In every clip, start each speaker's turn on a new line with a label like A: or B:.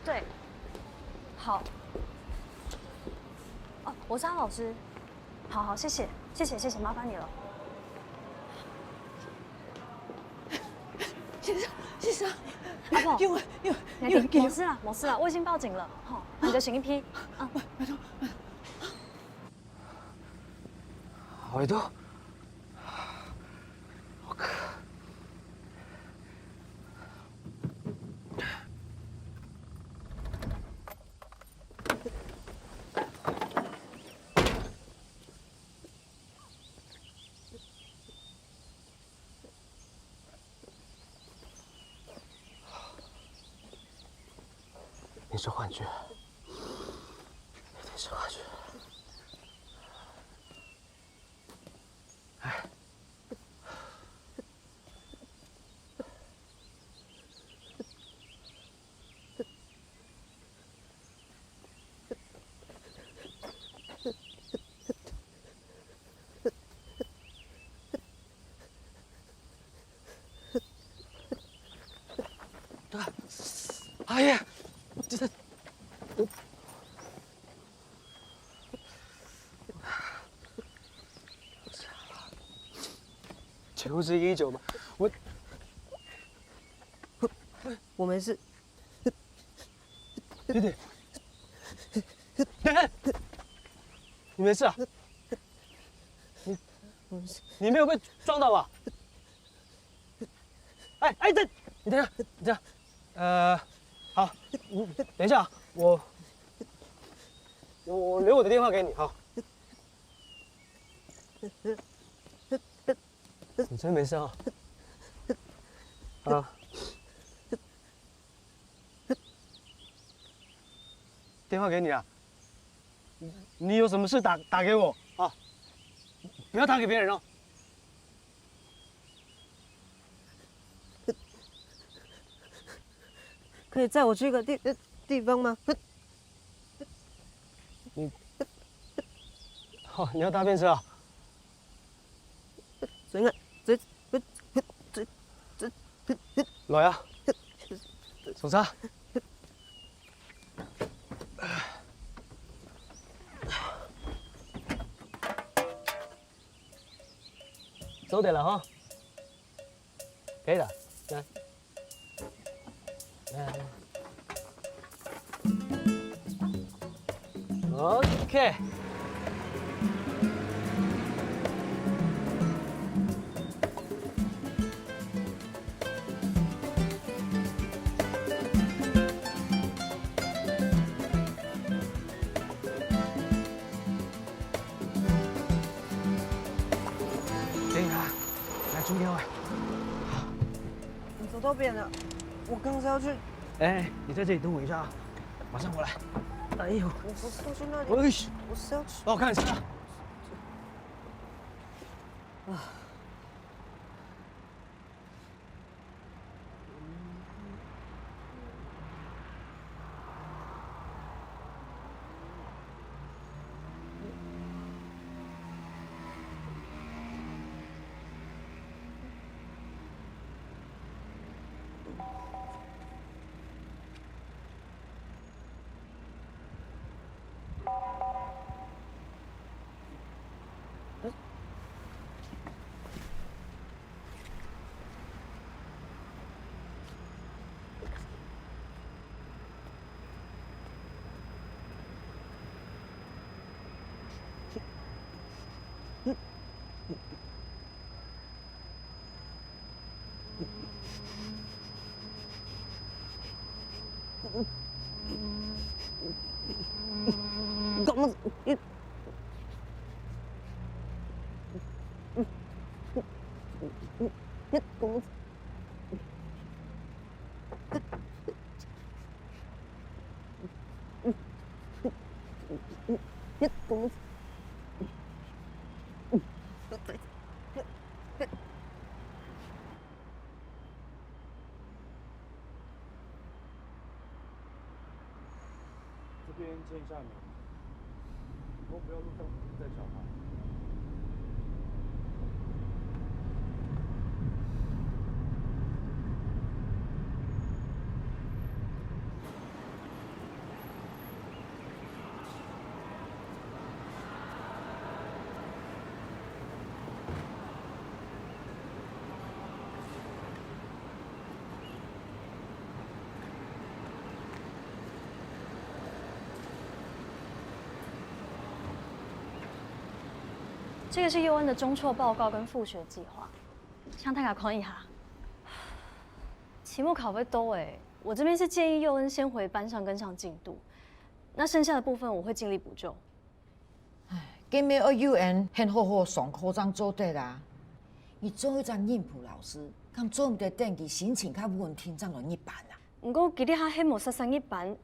A: 对，好。哦，我是安老师。好，谢谢，麻烦你了。
B: 先生，
A: 阿婆，
B: 因为
A: 没事啦，我已经报警了。好，你就行一批。
B: 拜托。
C: 耳朵，我靠！你是幻觉，一定是幻觉。哎，阿姨，这。 就是19嘛，
B: 我没事。
C: 弟弟，你没事啊？你没有被撞到吧？哎，等，你等一下，好，你等一下啊，我留我的电话给你，好。你真没事啊？啊。电话给你啊。你有什么事打给我啊，不要打给别人哦。
B: 可以载我去一个地方吗？
C: 你要搭便车啊？來啊！曹生，走得了哈，可以的，来，OK。 注电话。
B: 你走到边了，我刚才要去。
C: 哎，你在这里等我一下啊，马上过来。哎呦，
B: 我不是要去那里。
C: 我
B: 是要去。
C: 帮我看一下。啊。
B: 咁咁。
C: 这边见一下面，以后不要路上带小孩。
A: 这个是佑恩的中辍报告跟复学计划，向大家看一下。期末考会多哎，我这边是建议佑恩先回班上跟上进度，那剩下的部分我会尽力补救。
D: 今日学幼儿先好好上课章做得啦。伊做迄张应付老师，敢做毋得等伊心情较稳定，才落一班啦。
A: 不过其实他迄无杀上一班，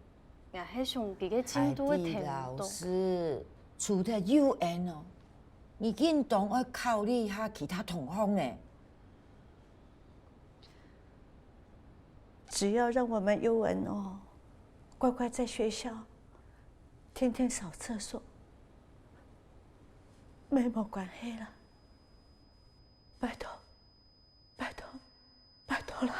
A: 也迄上比个进度的程
D: 老
A: 度。
D: 师，除了幼儿哦，你运动要考虑下其他同学呢。
B: 只要让我们优文哦，乖乖在学校，天天扫厕所，没关系了。拜托，拜托，拜托了。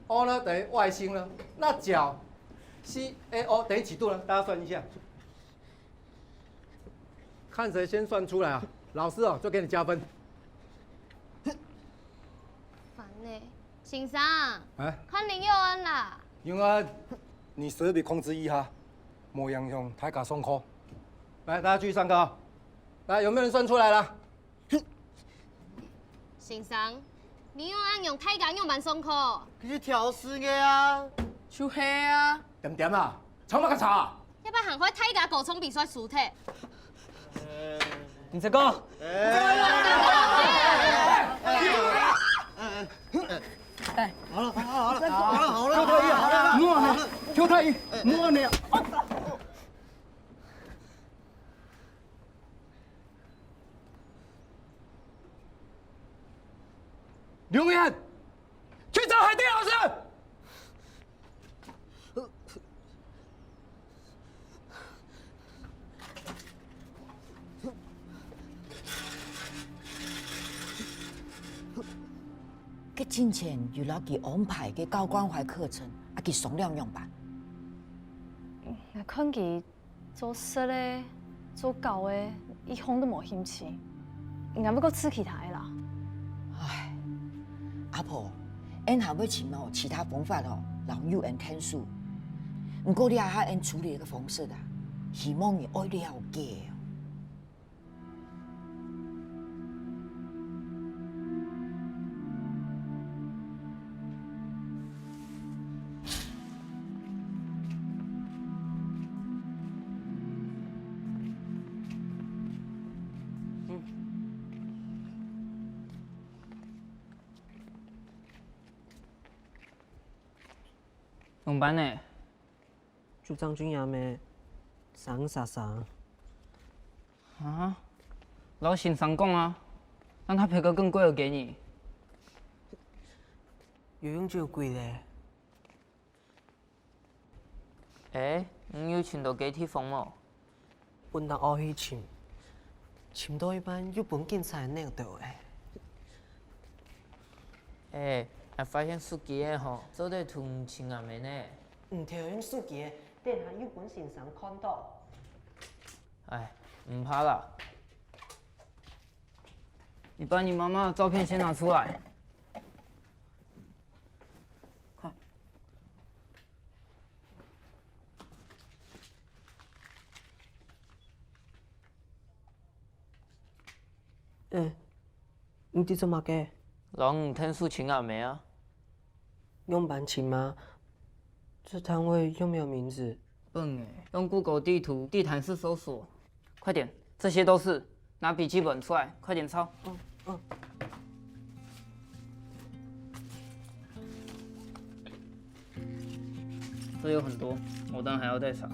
E: O 呢等于外心呢，那角 CAO 等于几度呢？大家算一下，看谁先算出来啊？老师哦就给你加分。
F: 烦呢，先生，
E: 哎，
F: 看林佑恩啦。
E: 永安，你舌笔控制一哈，莫影响大家上课。来，大家继续上课啊！来，有没有人算出来了？
F: 先生，林佑恩用太监用慢上课。
G: 佢是调试嘅啊，
H: 手黑啊！
E: 点点啊，吵乜个吵啊？
F: 要不要喊回太监狗冲比赛输体？
G: 你这个，好了，邱太医，好了，
E: 莫呢？邱太医，莫呢？刘岩，去找海蒂老师。
D: 佮之前有老佮安排嘅高关怀课程，啊佮送量用吧。
A: 看佢做色的、做狗的，一烘都无兴趣，应该要搁刺激他的啦。
D: 唉，阿婆，俺还要寻哦其他方法哦，让幼儿听书。不过你也下俺处理个方式啦，希望伊爱了解哦。
H: 同班呢？
G: 祝张君雅咩？sang啥啥？
H: 啊？老先生讲啊，让他配个更贵的给你。
G: 游泳就贵嘞。
H: 你有穿到几体风哦？
G: 本当学去穿，穿到一半日本警察领导诶。
H: 还发现司机的吼，做得同情阿妹呢。
G: 唔条用手机，等下日本先生看到。
H: 哎，唔怕啦。你把你妈妈的照片先拿出来。快。
G: 你伫做嘛个？
H: 人天数请阿梅啊？
G: 用板琴吗？这摊位又没有名字。
H: 笨哎，用 Google 地图地毯式搜索，快点，这些都是。拿笔记本出来，快点抄。这有很多，我当然还要再查。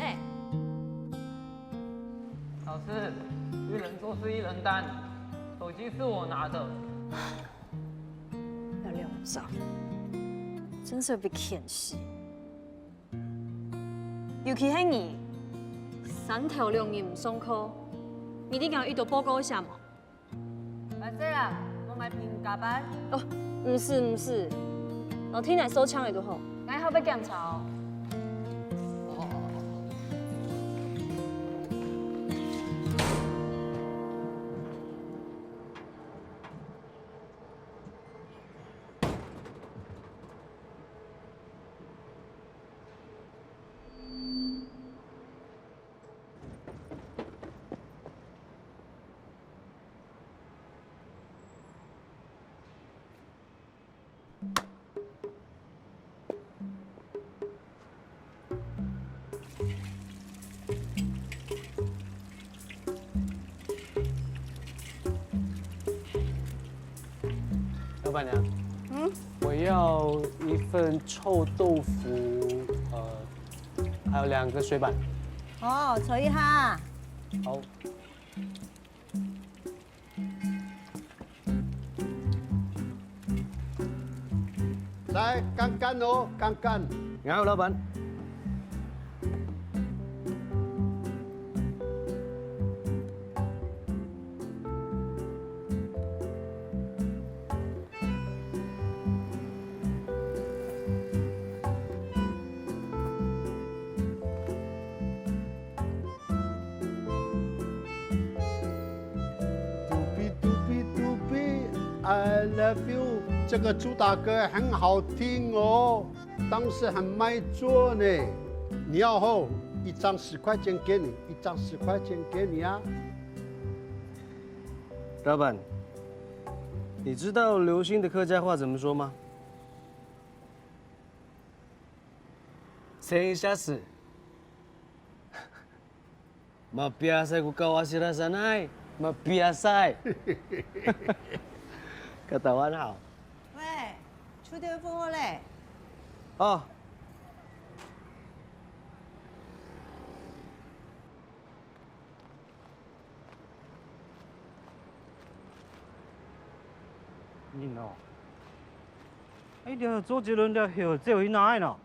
A: 哎，
H: 老师，一人做事一人担，手机是我拿的。
A: 要两张，真是被骗死。尤其迄年3条2日唔上课，你哋敢遇到报告一下吗？
B: 反正啦，我买平加班。
A: 哦，唔是，老天来收枪的就好，俺好要检查哦。
C: 老板娘，我要一份臭豆腐，还有2个水板。
B: 哦，坐一下。
C: 好。来，干干哦，干干。然后，老板。I love you， 这个主打歌很好听哦，当时很卖座呢。你要后1张10块钱给你，1张10块钱给你啊。老板，你知道流行的客家话怎么说吗？生下死，mabiasa ko kawasira sanay, mabiasa。Ketahuan好。
B: 喂，出电风嘞。
C: 哦。你喏，哎，条周杰伦条票只有哪呢？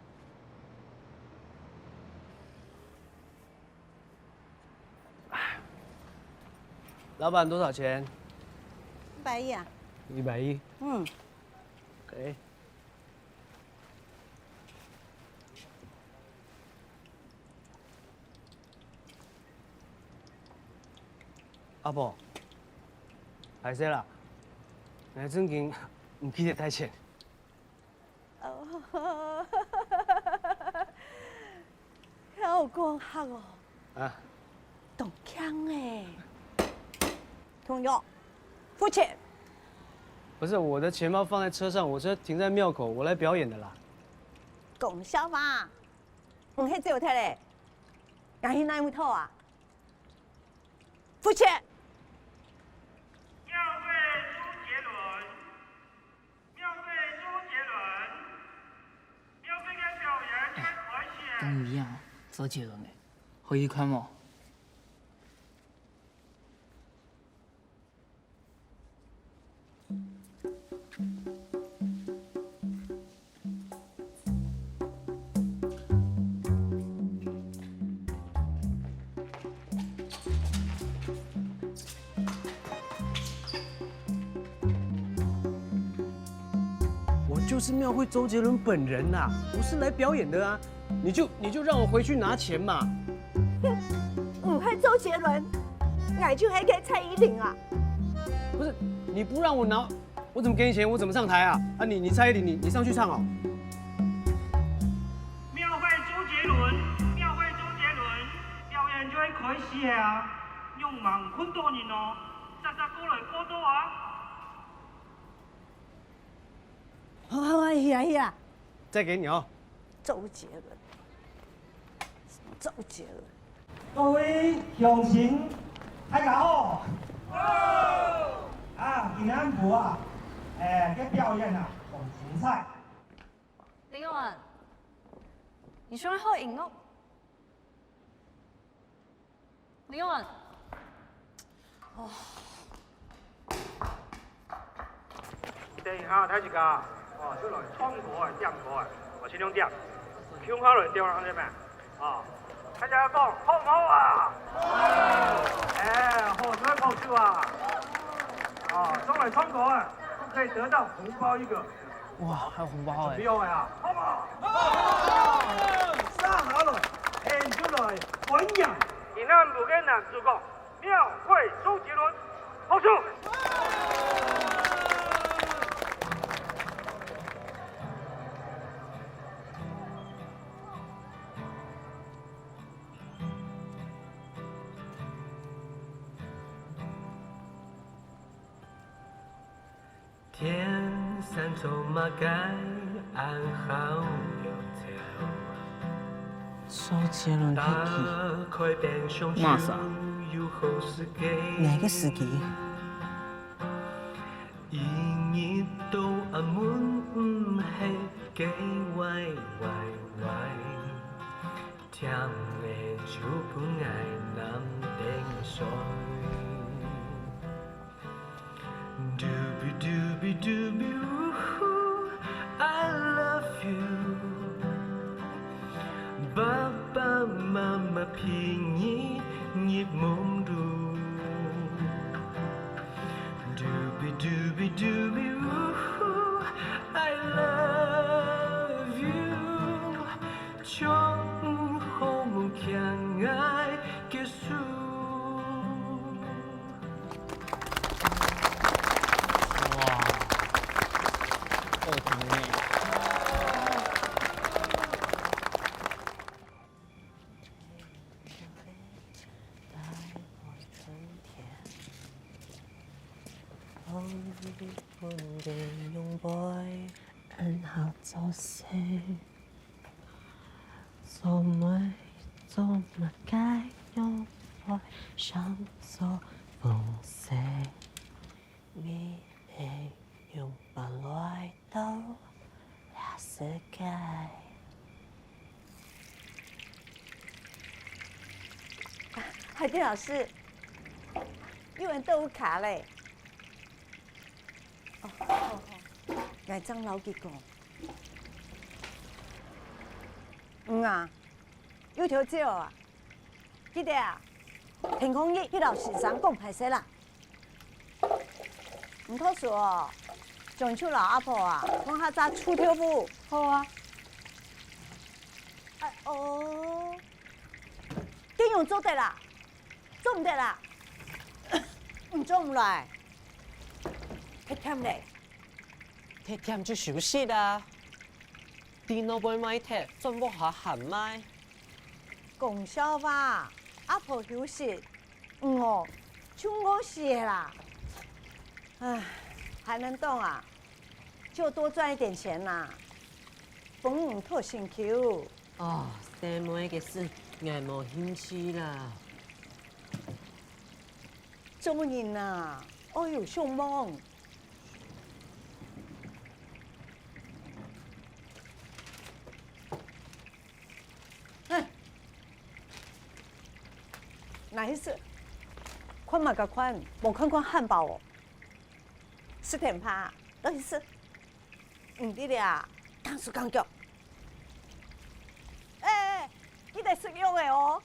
C: 老板多少钱
B: 110啊。
C: 110。
B: 嗯。
C: OK。阿婆，歹势啦，你最近唔记得带钱。
B: 哦，好光黑哦。
C: 啊。
B: 懂枪哎。同学，付钱。
C: 不是，我的钱包放在车上，我车停在庙口，我来表演的啦。
B: 讲笑嘛，迄只有摕嘞，也是哪会套啊？付钱。
I: 庙会周杰伦，庙会周杰伦，庙会的表演太可惜。
H: 跟你一样，周杰伦诶，可以看吗？
J: 就是庙会周杰伦本人呐，不是来表演的啊！你就让我回去拿钱嘛。
B: 唔系周杰伦，俺就系给蔡依林啊。
J: 不是，你不让我拿，我怎么给你钱？我怎么上台啊？啊，你蔡依林，你上去唱哦。
I: 庙会周杰伦，庙会周杰伦，表演就会开始啊！用忙很多人哦，早过来报道啊！
B: 好啊，去啊！
J: 再给你哦。
B: 周杰伦，周杰伦。
I: 各位乡亲，大家好！啊，今晚部啊，嘅表演啊，好精彩。
A: 林佑文，你学会后引哦。林佑文，哦。
I: 等下睇住噶，出来冲过嚟，掂过嚟，前两掂，向下嚟掂下啲咩？大家讲好唔好啊？好，再抱住啊！中来冲过啊，都可以得到红包一个。
G: 哇，还有红包哎！
I: 不要呀，好唔好？上好了，演出来欢迎。今晚部嘅男主角庙会周杰伦，好手。
K: 天山走马街，暗号有条。
G: 周杰伦
K: 打开变相
H: 骂啥？
K: 有好时机。
G: 哪个司机？
K: 一日到暗门唔系几歪歪歪，甜的酒本爱南顶水。Doobie doobie doobie woo, I love you. 爸爸妈妈陪你入梦路。Doobie doobie doobie woo, I love you. 将好梦相爱结束。
G: 我的拥抱，然后就是做每做乜该拥抱，想做风色，你的拥抱来到了世界。
B: 海蒂老师，英文都有卡嘞。来张老吉讲，啊，有条蕉啊，记得啊，天空日迄老师长讲歹势啦，唔可说哦，中秋老阿婆啊，讲较早出跳舞，好啊。点样做得啦？做唔得啦？唔做唔来，太忝嘞。
G: 贴添就休息啦。电脑杯买贴，准备下喊麦。
B: 讲笑话，阿婆休息，哦，唱歌是的啦。唉，还能动啊？就多赚一点钱啦，本唔托辛苦。
G: 哦，生妹嘅事，我无兴趣啦。
B: 做乜人啊？我有上网。哪一次？看嘛个看，无看看汉堡哦，吃甜趴，哪一次？唔得啦，刚说刚叫。你得食用的哦。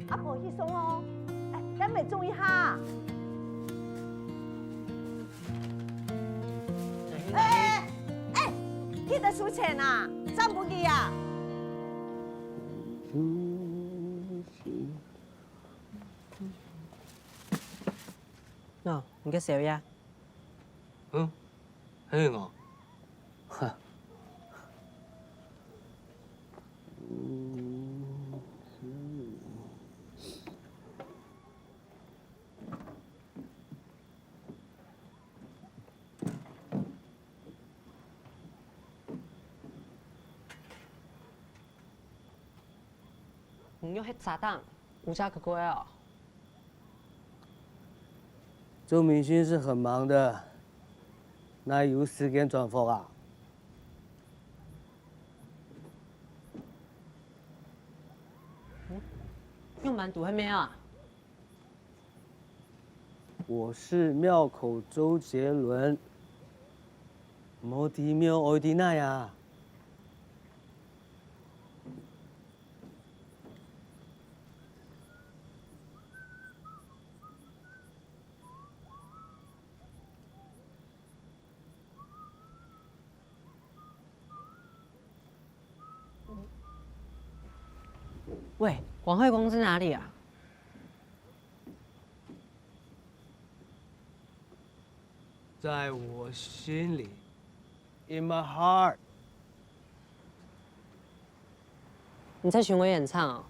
B: 阿婆去送哦。哎，咱们注意哈。哎，记得出钱啊，账不记啊。
G: 喏，你个小呀？
K: 嘿哦，哈。
G: 你用迄炸弹，有家可贵哦。
K: 周明星是很忙的，哪有时间转发啊？
G: 用满肚还没啊？
K: 我是庙口周杰伦，无伫庙爱伫哪呀？
G: 喂，广惠宫在哪里啊？
K: 在我心里 ，in my heart。
G: 你在巡回演唱哦？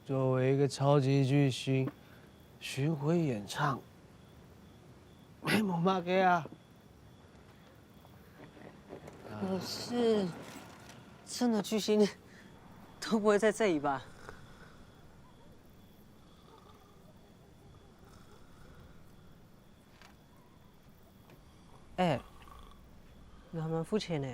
K: 作为一个超级巨星，巡回演唱，没冇嘛嘅啊！
G: 可是，真的巨星都不会在这里吧？哎，你还蛮肤浅呢。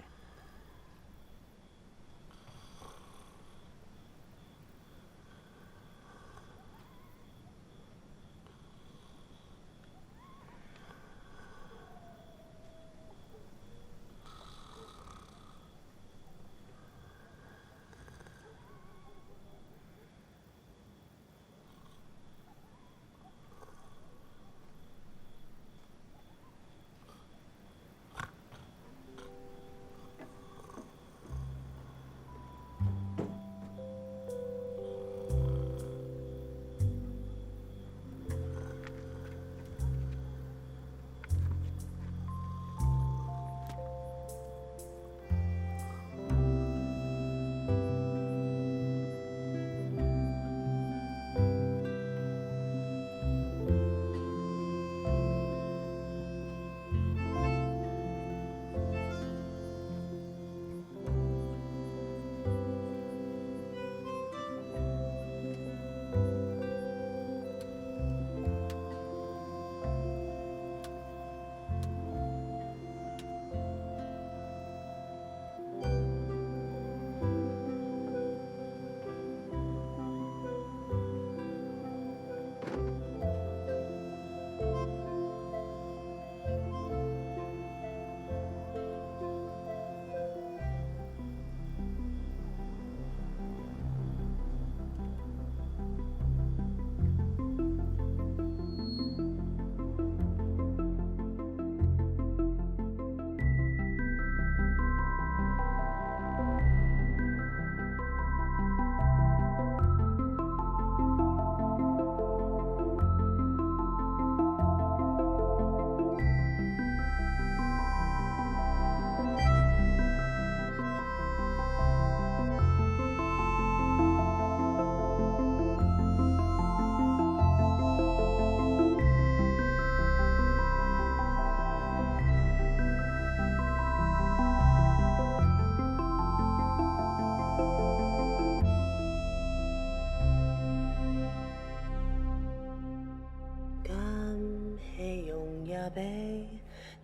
G: 被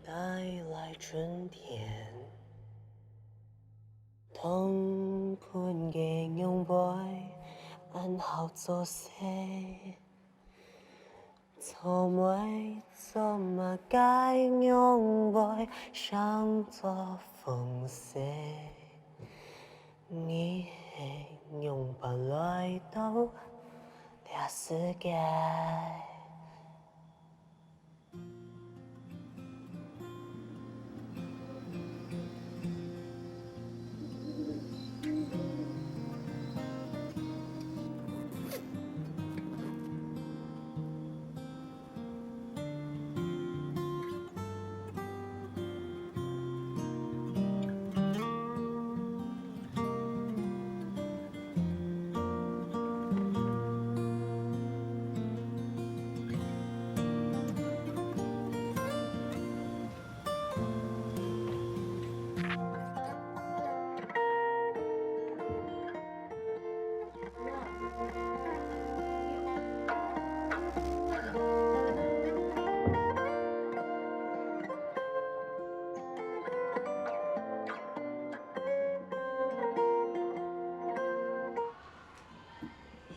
G: 带来春天，痛困嘅拥抱，安好做些，错每做晚么该用爱上作风色？你会用把来到这世界。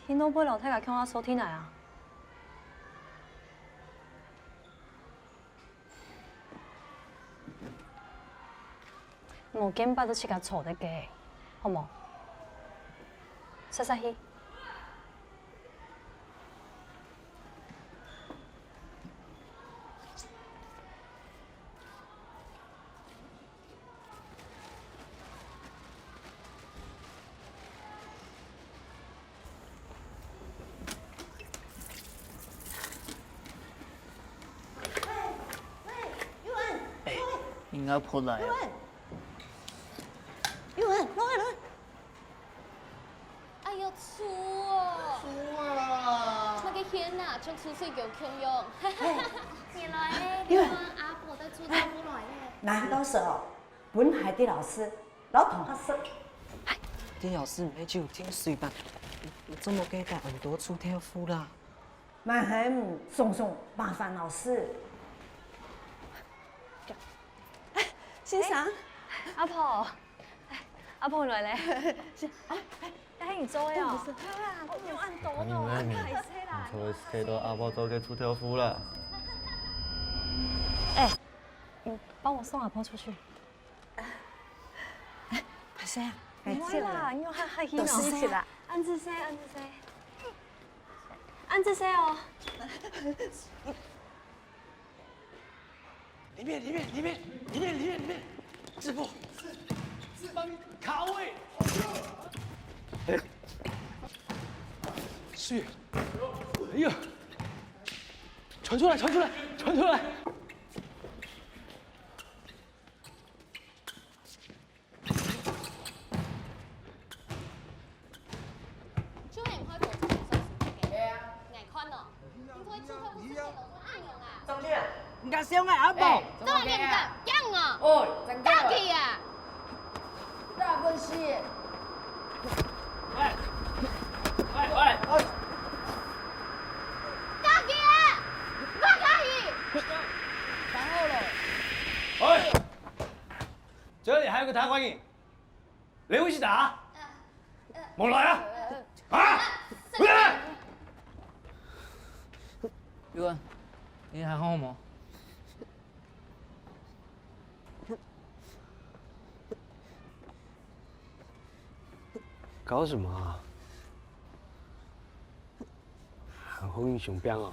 A: 你都买楼梯来向我收天来啊？无见巴都去甲坐得过，好无？洗洗去。
H: 应该破来了。
B: 玉文，落来。
F: 哎呦，粗哦！
C: 输啦！
F: 那个天呐，将出水叫强用。原来
B: 玉文
F: 阿婆在出大不来嘞。
B: 难道是哦？本海的老师，老同学说，
G: 啲老师唔係就聽水吧？這麼給帶很多出條夫啦。
B: 蛮很送麻烦老师。先生，
A: 阿婆，阿婆来咧，哎，你做呀？我用按多咯，按太细啦。
K: 可以到阿婆走给出条夫了。
A: 哎，你帮我送阿婆出去。
B: 拍谁啊？
A: 不会啦，因为还
B: 都是一起啦。
A: 按这些，按这些哦。
J: 里面，师傅，是帮你卡位。是，哎呀，传出来！
F: 就很快做出手术嘅。对啊。眼看咯，你可以出口不是可以攞咗眼用啊？
J: 张姐，唔敢笑我阿婆。
F: 怎么嘅唔敢？样啊！
D: 哦，真
F: 大气啊！
D: 大分析。
J: 喂！
F: 大气啊！我可以。
D: 然後咯。
J: 喂，这里还有个抬棺椅，你會去打？冇來啊！啊！
H: 玉文，你还好吗？
K: 搞什么啊？很好英雄兵啊！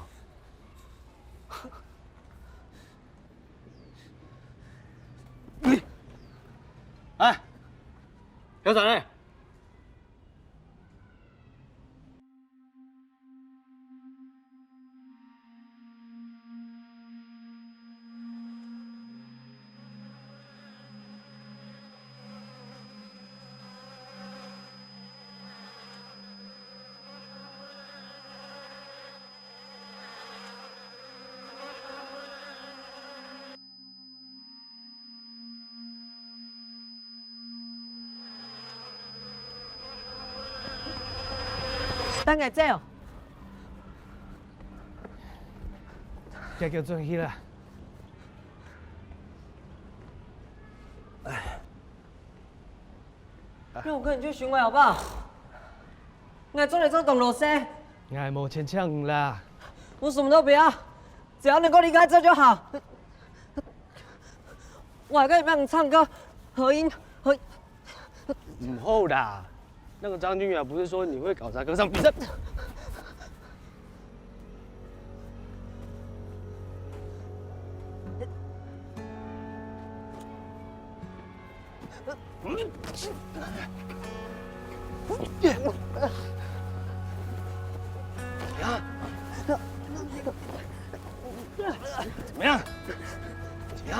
J: 哎，有啥嘞？
G: 等下走。
J: 這叫進去啦。
G: 那我跟你去巡迴好不好？我做你做董老師，
J: 我冇錢搶啦。
G: 我什麼都不要，只要能夠離開這就好。我还可以帮你唱歌、合音、合。
J: 唔好啦，那个张君雅不是说你会搞啥歌唱比赛？怎么样？怎么样？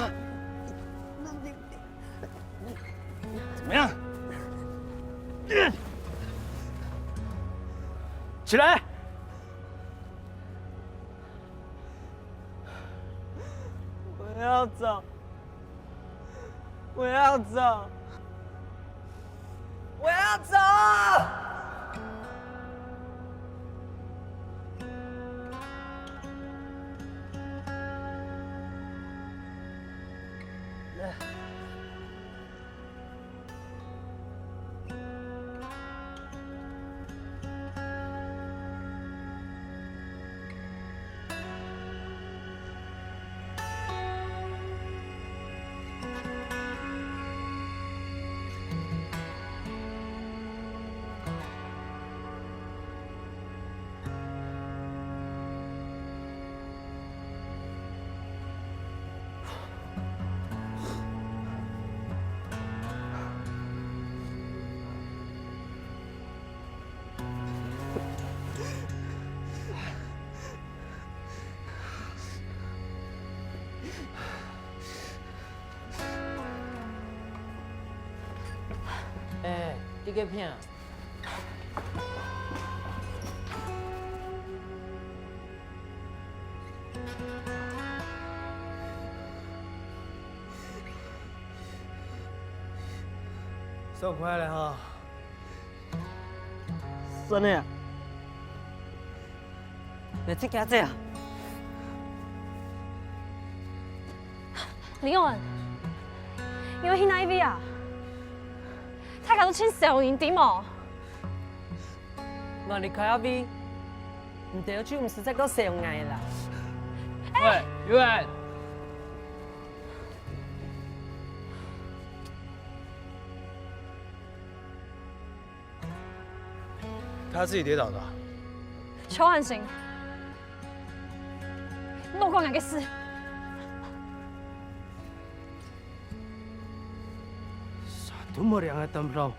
J: 怎么样？起来！
G: 我要走，我要走，我要走！哎，你个骗！
J: 收回来哈。
G: 真的？你这个这样？
A: 李永恩，因为迄那一位啊，大家都请小人点哦。
G: 那你开阿 V， 唔对，就唔是在搞使用爱啦。
H: 喂，刘远，
J: 他自己跌倒的。
A: 邱汉行，莫讲两个事。
J: 多么凉的灯泡！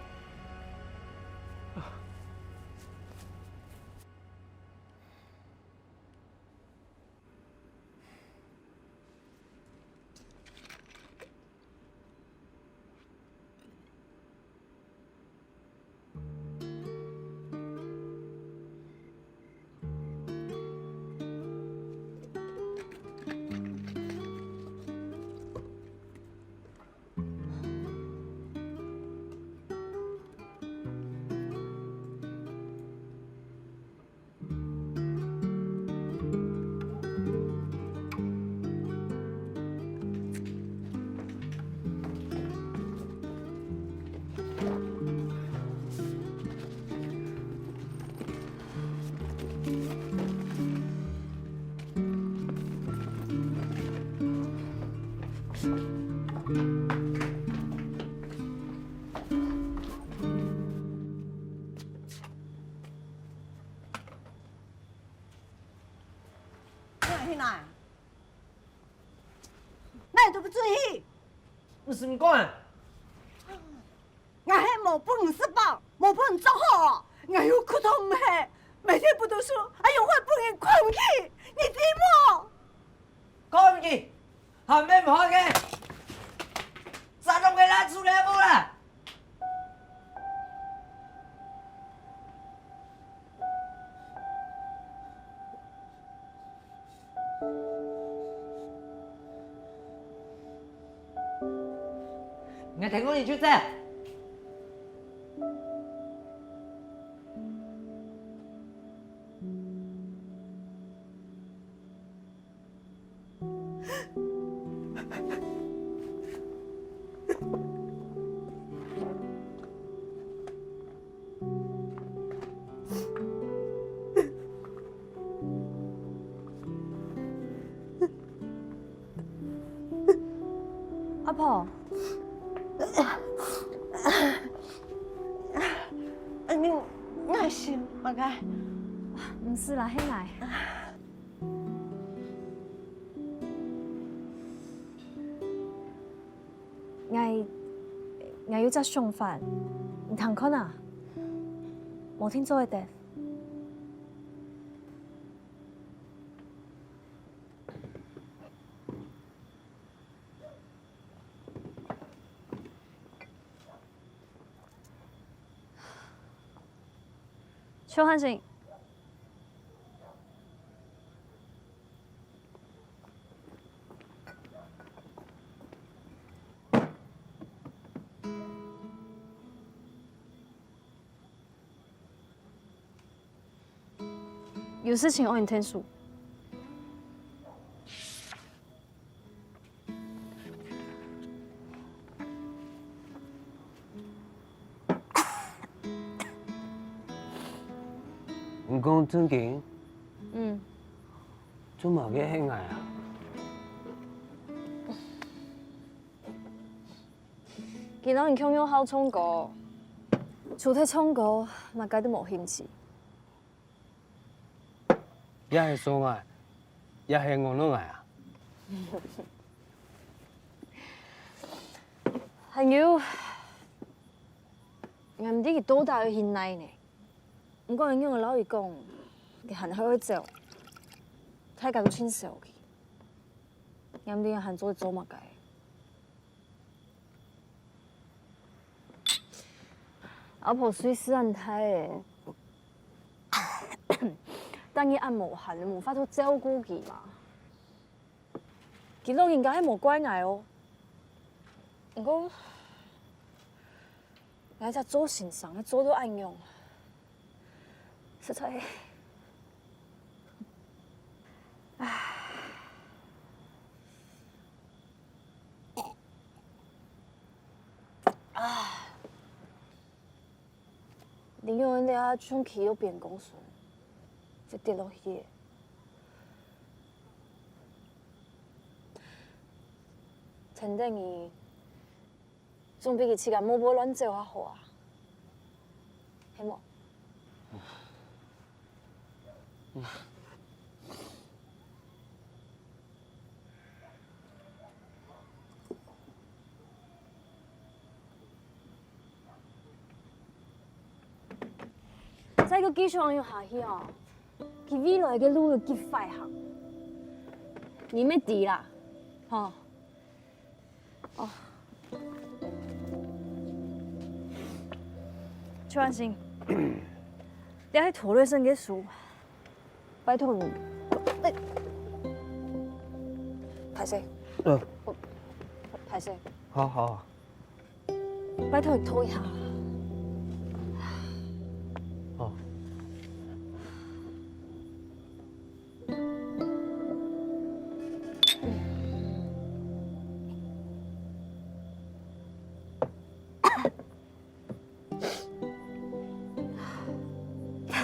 B: 去哪？那你都不注意？
G: 不是唔管。
B: 我还冇本事吧，冇本事好，我有苦痛没？每天不读书，还有会不给困去，你知冇？
G: 讲唔去，下面唔好嘅，啥都给咱出来不啦？我听过你去这。
A: 阿婆，
B: 你那是大概？
A: 唔是啦，兄来。我要只送饭，唔通看啊？冇聽做嘅。邱汉信。有事情我你天数。
K: 唔讲正经，
A: 嗯，
K: 做嘛嘅兴爱啊？
A: 見到人強要考唱歌，除咗唱歌，乜解都冇興趣。
K: 也系相爱，也系我拢爱啊。
A: 係要，我唔知佢多大嘅現內呢。唔過因為我老姨講，佢行開走，睇架佢穿手嘅，我唔知佢行咗做乜嘅。阿婆雖死人睇嘅，但佢按無限，無法度照顧佢嘛。佢老人家係無關愛哦。不過，我只做先生，做到安用，實在，唉。你用人哋充氣都變公孫，就跌落去。陳定義仲比佢似間冇波亂走下好啊，係冇？在個基礎上要下去啊，佢未來嘅路要幾快行，你咩底啦？哦，哦，邱安心，你喺土雷生嘅書，拜託你，排泄，排泄，
K: 好好。
A: 拜託你拖一下。
K: 哦。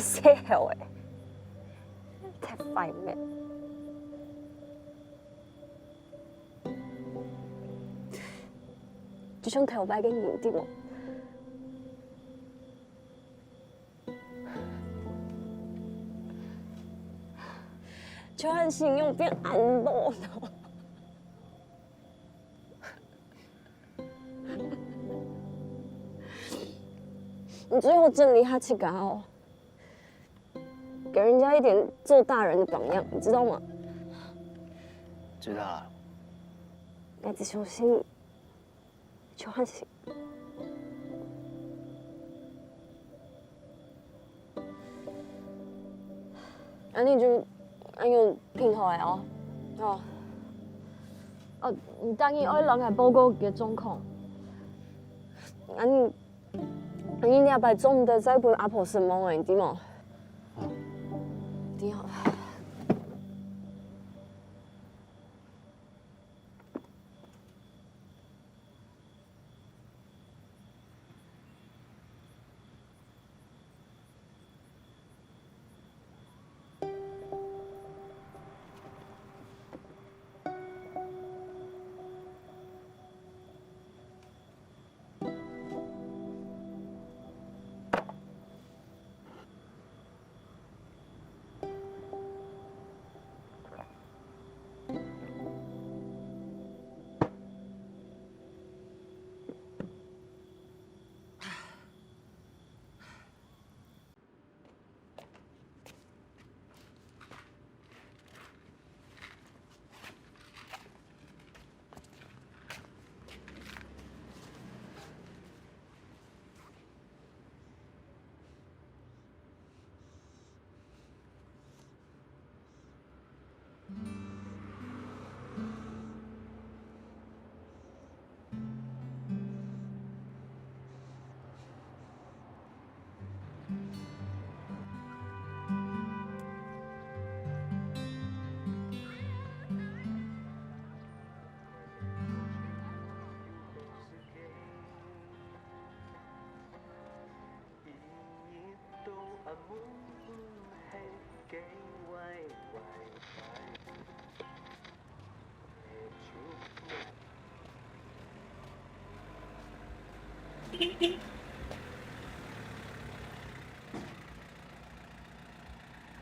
A: 寫後誒，太快咩？只想頭擺緊嚴啲喎。就很形容變安樂了。你最後整理下氣感哦。给人家一点做大人的榜样，你知道吗？
K: 知道了。
A: 孩子小心，求安心。你就用平台哦，你當然愛人係報告嘅狀況。你呢排中午的再陪阿婆什麼嘅，你知冇？你好。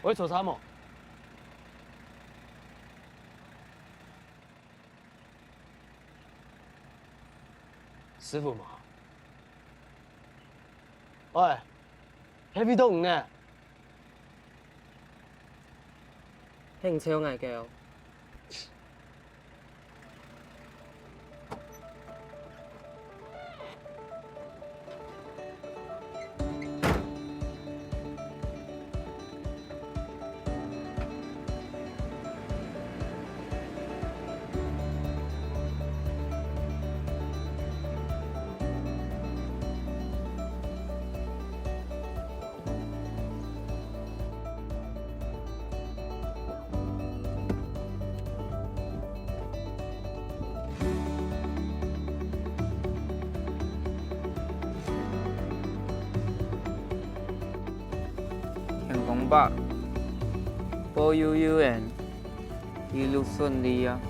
J: 喂，楚参谋。师傅嘛。喂，Happy 都唔呢？
H: 興超嗌叫。天公爸，保佑有缘，一路顺利啊！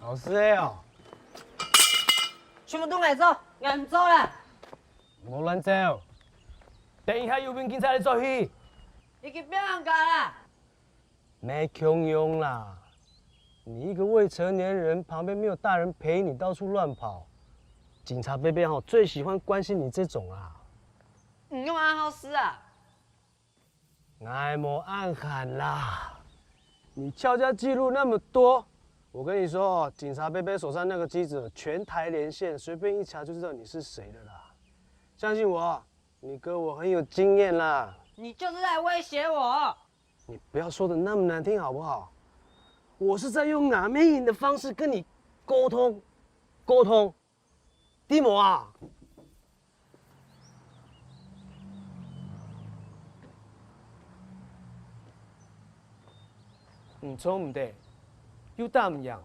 J: 老师哦，
B: 全部都挨走，俺唔走啦。
J: 冇乱走。等一下有兵警察来抓去。
B: 已经变人家啦。
J: 没穷用啦！你一个未成年人，旁边没有大人陪你到处乱跑，警察伯伯最喜欢关心你这种啊。
B: 你用暗号师啊？
J: 俺没暗喊啦！你敲诈记录那么多。我跟你说，警察贝贝手上那个机子，全台连线，随便一查就知道你是谁的啦。相信我，你哥我很有经验啦。
B: 你就是在威胁我。
J: 你不要说的那么难听好不好？我是在用拿面影的方式跟你沟通，蒂摩啊，唔错唔得。又大唔样，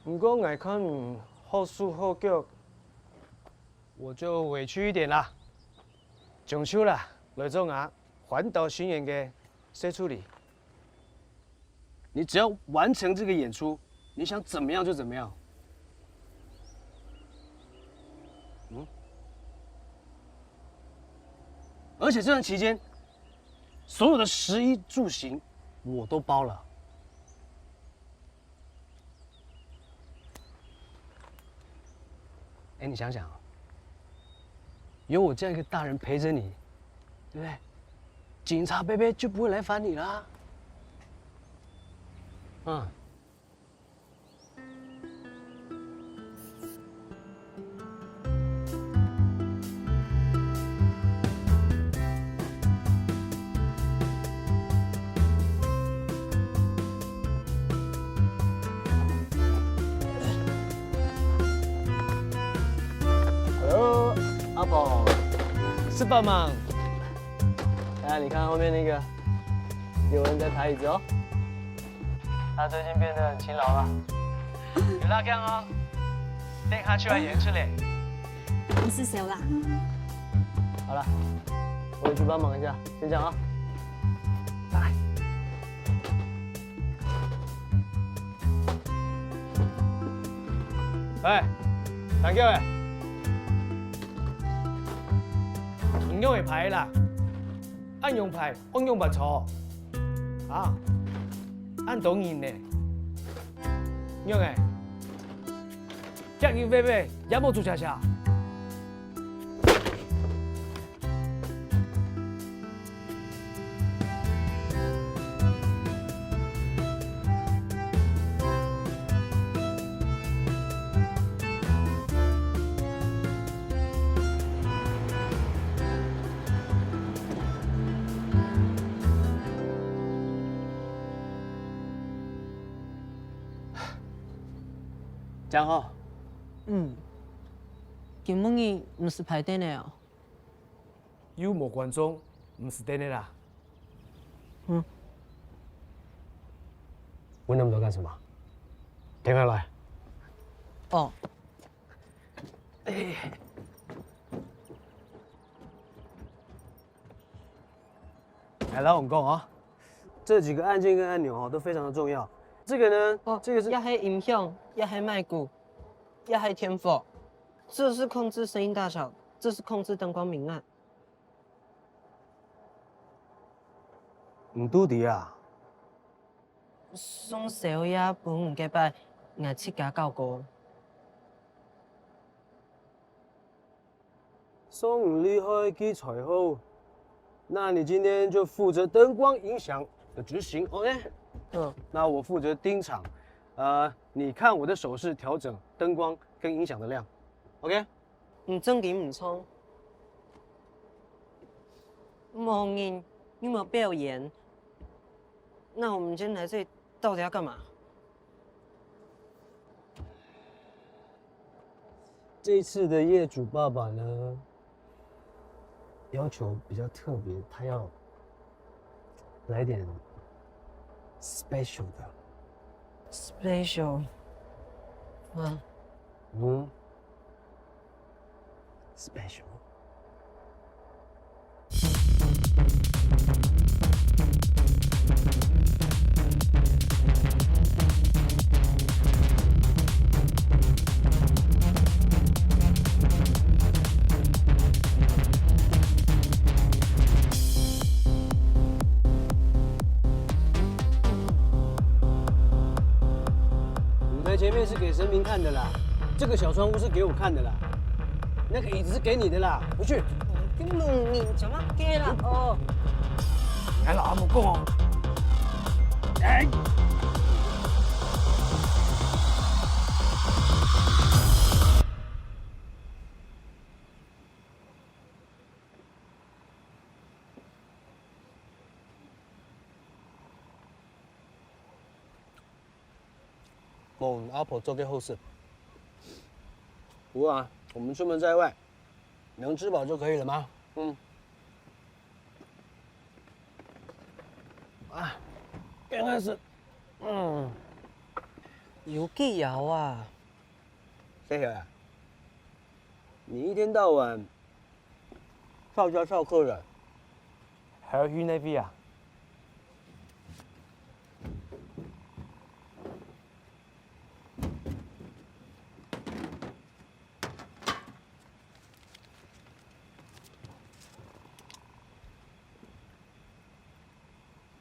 J: 不过眼看好书好脚，我就委屈一点啦。中秋啦，来做俺环岛巡演嘅谁处理？你只要完成这个演出，你想怎么样就怎么样。而且这段期间。所有的食衣住行，我都包了。哎，你想想，有我这样一个大人陪着你，对不对？警察伯伯就不会来烦你啦。嗯。阿宝，是帮忙。哎，你看后面那个，有人在抬椅子哦。他最近变得很勤劳了，有辣酱哦，带他去玩园去嘞。
A: 你是谁啦？
J: 好了，我也去帮忙一下，先这样啊。来。哎，大叫诶，唔用嘅牌啦，按用牌，按用不错，啊，按懂人呢，用诶，叫你贝贝也冇做恰恰。江浩，
G: 今晡日唔是排队的哦。
J: 幽默观众唔是真的啦。问那么多干什么？点开来。
G: 哦。
J: 来，老总讲啊，这几个按键跟按钮哦都非常的重要。这个呢，这个是
G: 要黑音响，要黑麦克，要黑天赋。这是控制声音大小，这是控制灯光明暗。
J: 唔拄伫啊？
G: 送小呀，本唔记拜，我七家教过。
J: 送唔厉害，器材好，那你今天就负责灯光音响的执行 ，OK？那我负责盯场，你看我的手势调整灯光跟音响的量 ，OK？
G: 唔正经唔冲。某人有没有表演？那我们今天来这里到底要干嘛？
J: 这次的业主爸爸呢，要求比较特别，他要来点 special 的。
G: special。
J: special。舞台前面是给神明看的啦，这个小窗户是给我看的啦。那个椅子是给你的啦，回去。
G: 你弄你怎么给了？哦，
J: 来了，阿母公。哎。蒙阿婆做给后事。不过啊，我们出门在外，能吃饱就可以了吗？啊，刚开始，
G: 有计摇啊！
J: 谁晓得？你一天到晚吵架吵客人，还要去那边啊？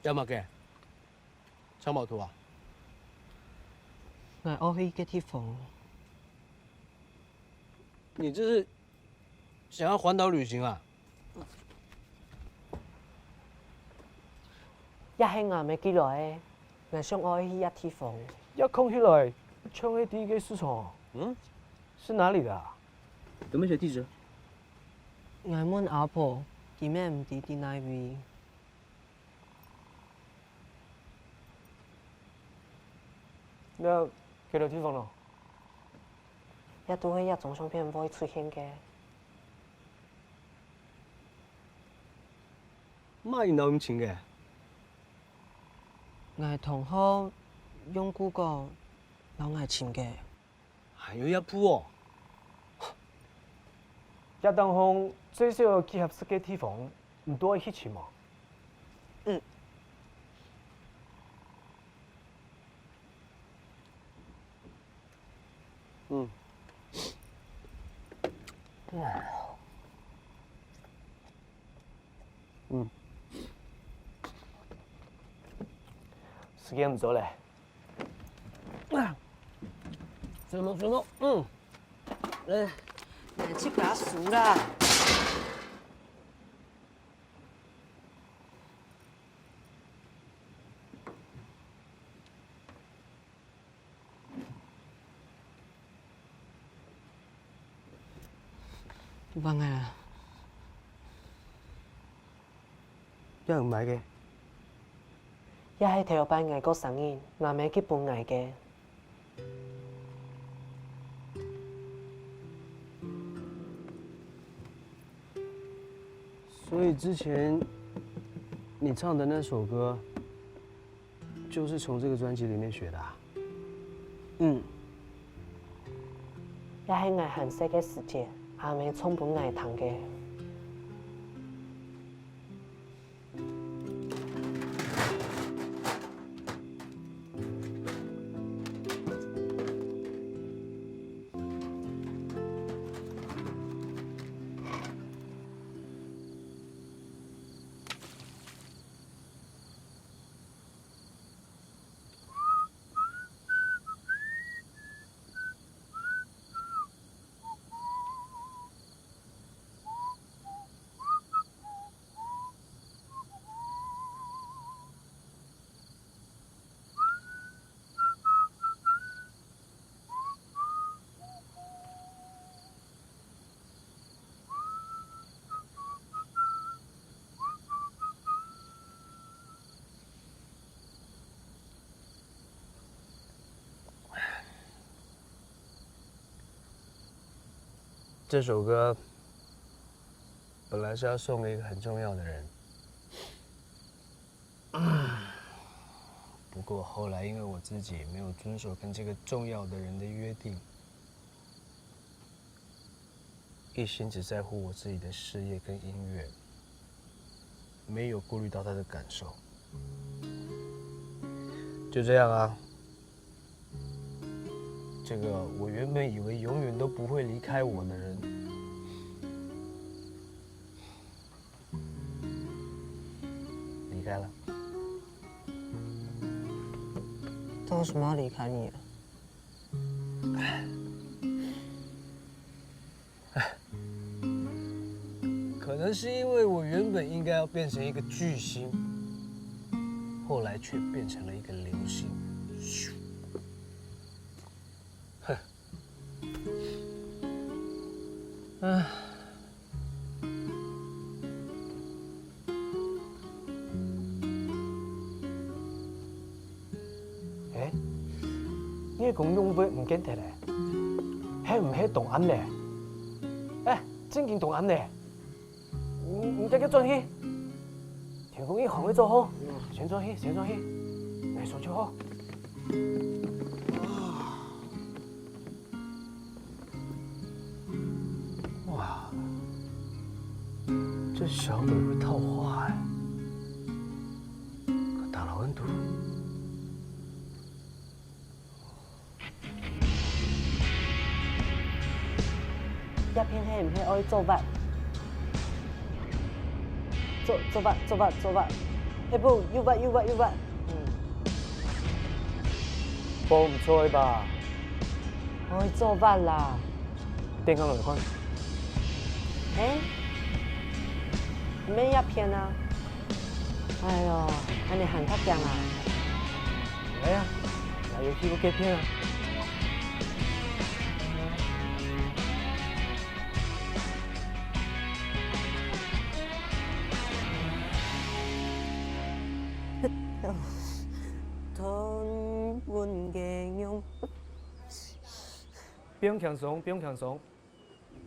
J: 要么给藏宝图啊？
G: 我去个地方。
J: 你这是想要环岛旅行啊？
G: 一係我未記來，我想我去一地方。
J: 要空起来，冲去第一个市场。是哪里的啊？有没有写地址？
G: 我問阿婆，佢咩唔知啲哪位？
J: 那幾多地方咯？
G: 一都係一種相片唔可以出現嘅。
J: 乜然後咁淺嘅？
G: 我同學用嗰個老愛情嘅，
J: 還有一鋪哦。一等紅最少有結合式嘅地方，唔多一起嘛。時間唔早咧。
G: 什麼？來去把熟啦。Vâng à.
J: 有人買嘅。
G: 一係睇我班藝個生意，難咩基本藝嘅。
J: 所以之前你唱的那首歌，就是從這個專輯裡面學的啊？
G: 一係藝行識嘅時節，係咪充本藝堂嘅？
J: 這首歌本來是要送給一個很重要的人，不過後來因為我自己沒有遵守跟這個重要的人的約定，一心只在乎我自己的事業跟音樂，沒有顧慮到他的感受，就這樣啊。這個我原本以為永遠都不會離開我的人，離開了。
G: 他為什麼要離開你啊？
J: 可能是因為我原本應該要變成一個巨星，後來卻變成了一個流星。呢個用法唔簡單咧，係唔係動眼咧？真件動眼咧，唔得嘅轉去，田公一行去做好，先轉去，嚟數就好。哇，這小鬼會套話哎，可打了溫度。
G: 一片係唔係愛做法？做法，一步右吧。
J: 幫唔錯吧？
G: 愛做法啦。
J: 電講來看。
G: 咩一片啊？哎呦，係你行得勁啊！
J: 嚟啊，嚟要幾個幾片啊？不用輕鬆，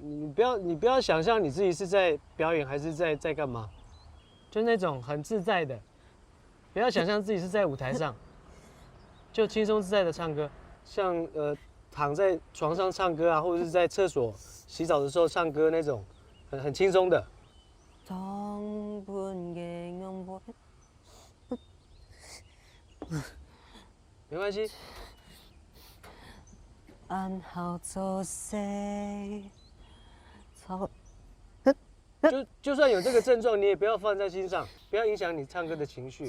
J: 你不要想象你自己是在表演還是在幹嘛，就那种很自在的，不要想象自己是在舞台上，就轻松自在的唱歌，像躺在床上唱歌啊，或者是在厕所洗澡的时候唱歌那种，很轻松的。没关系。
G: 安好做谁？
J: 就算有这个症状，你也不要放在心上，不要影响你唱歌的情绪。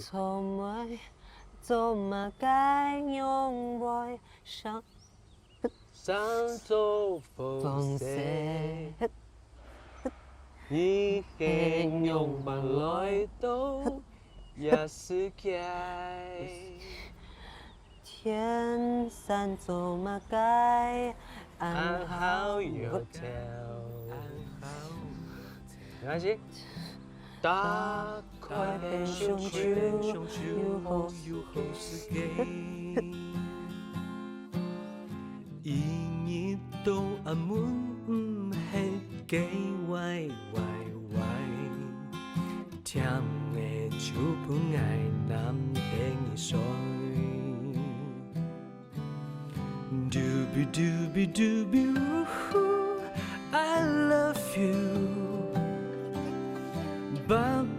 G: 做嘛该用爱上
J: 做风色，已經用萬來到也是該。
G: 天山做嘛该
J: 安好有条。没关系。打開胸膛，
K: 有好是基。伊日到阿滿唔係幾歪歪歪，甜的酒不愛男等伊水。Doobie doobie doobie woohoo, I love you。爸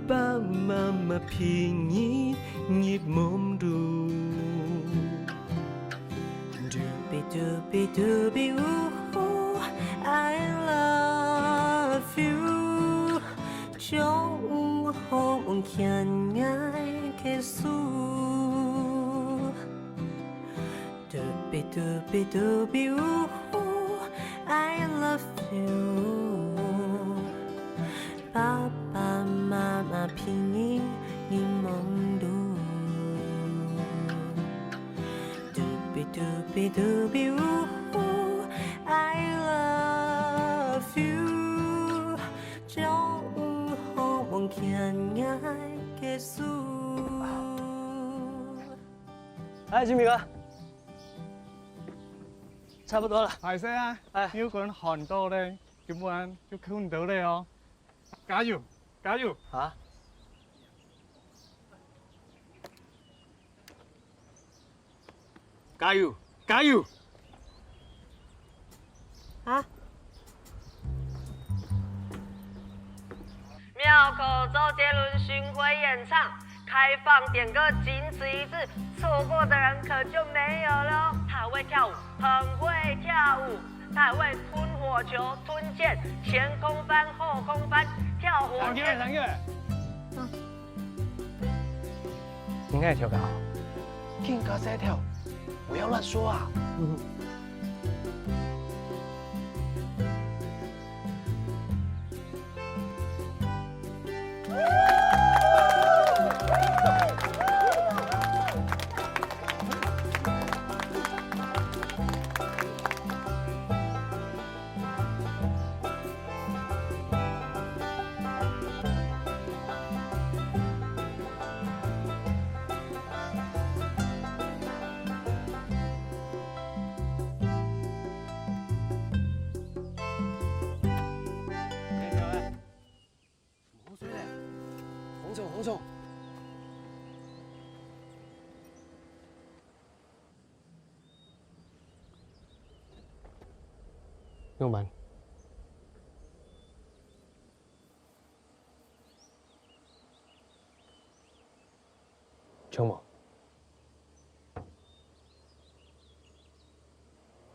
K: 爸妈妈陪你入夢度。
G: Doobie doobie doobie woohoo, I love you。將風牽愛結束。Doobie doobie doobie woohoo, I love you。爸爸妈妈陪你入夢度。Doobie doobie doobie woohoo, I love you。將風牽愛結束。
J: 哎，金明哥，差不多了。
L: 係先啊，要講韓國咧，根本就看唔到你哦。加油，加油！
J: 啊！加油，加油！
G: 啊！
M: 庙口周杰伦巡回演唱，开放点歌，仅此一次，错过的人可就没有了。他很会跳舞，很会跳舞，他还会吞火球、吞剑，前空翻、后空翻，跳火箭。
L: 唐月，
J: 应该跳得好，听歌在跳，不要乱说啊。洪总，用完。秋某，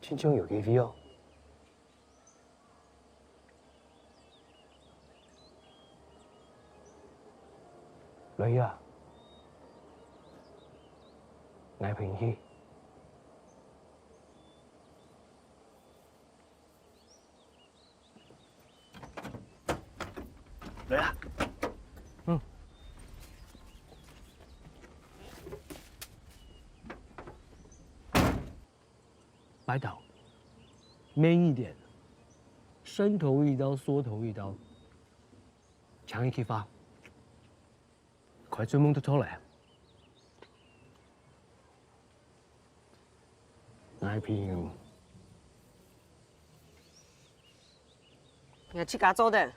J: 青春有 KV 哦。女啊，嗌平氣。女啊，白导，man 一点，伸头一刀，缩头一刀，强一激发。快追夢得出嚟！挨片，
G: 你去家做的。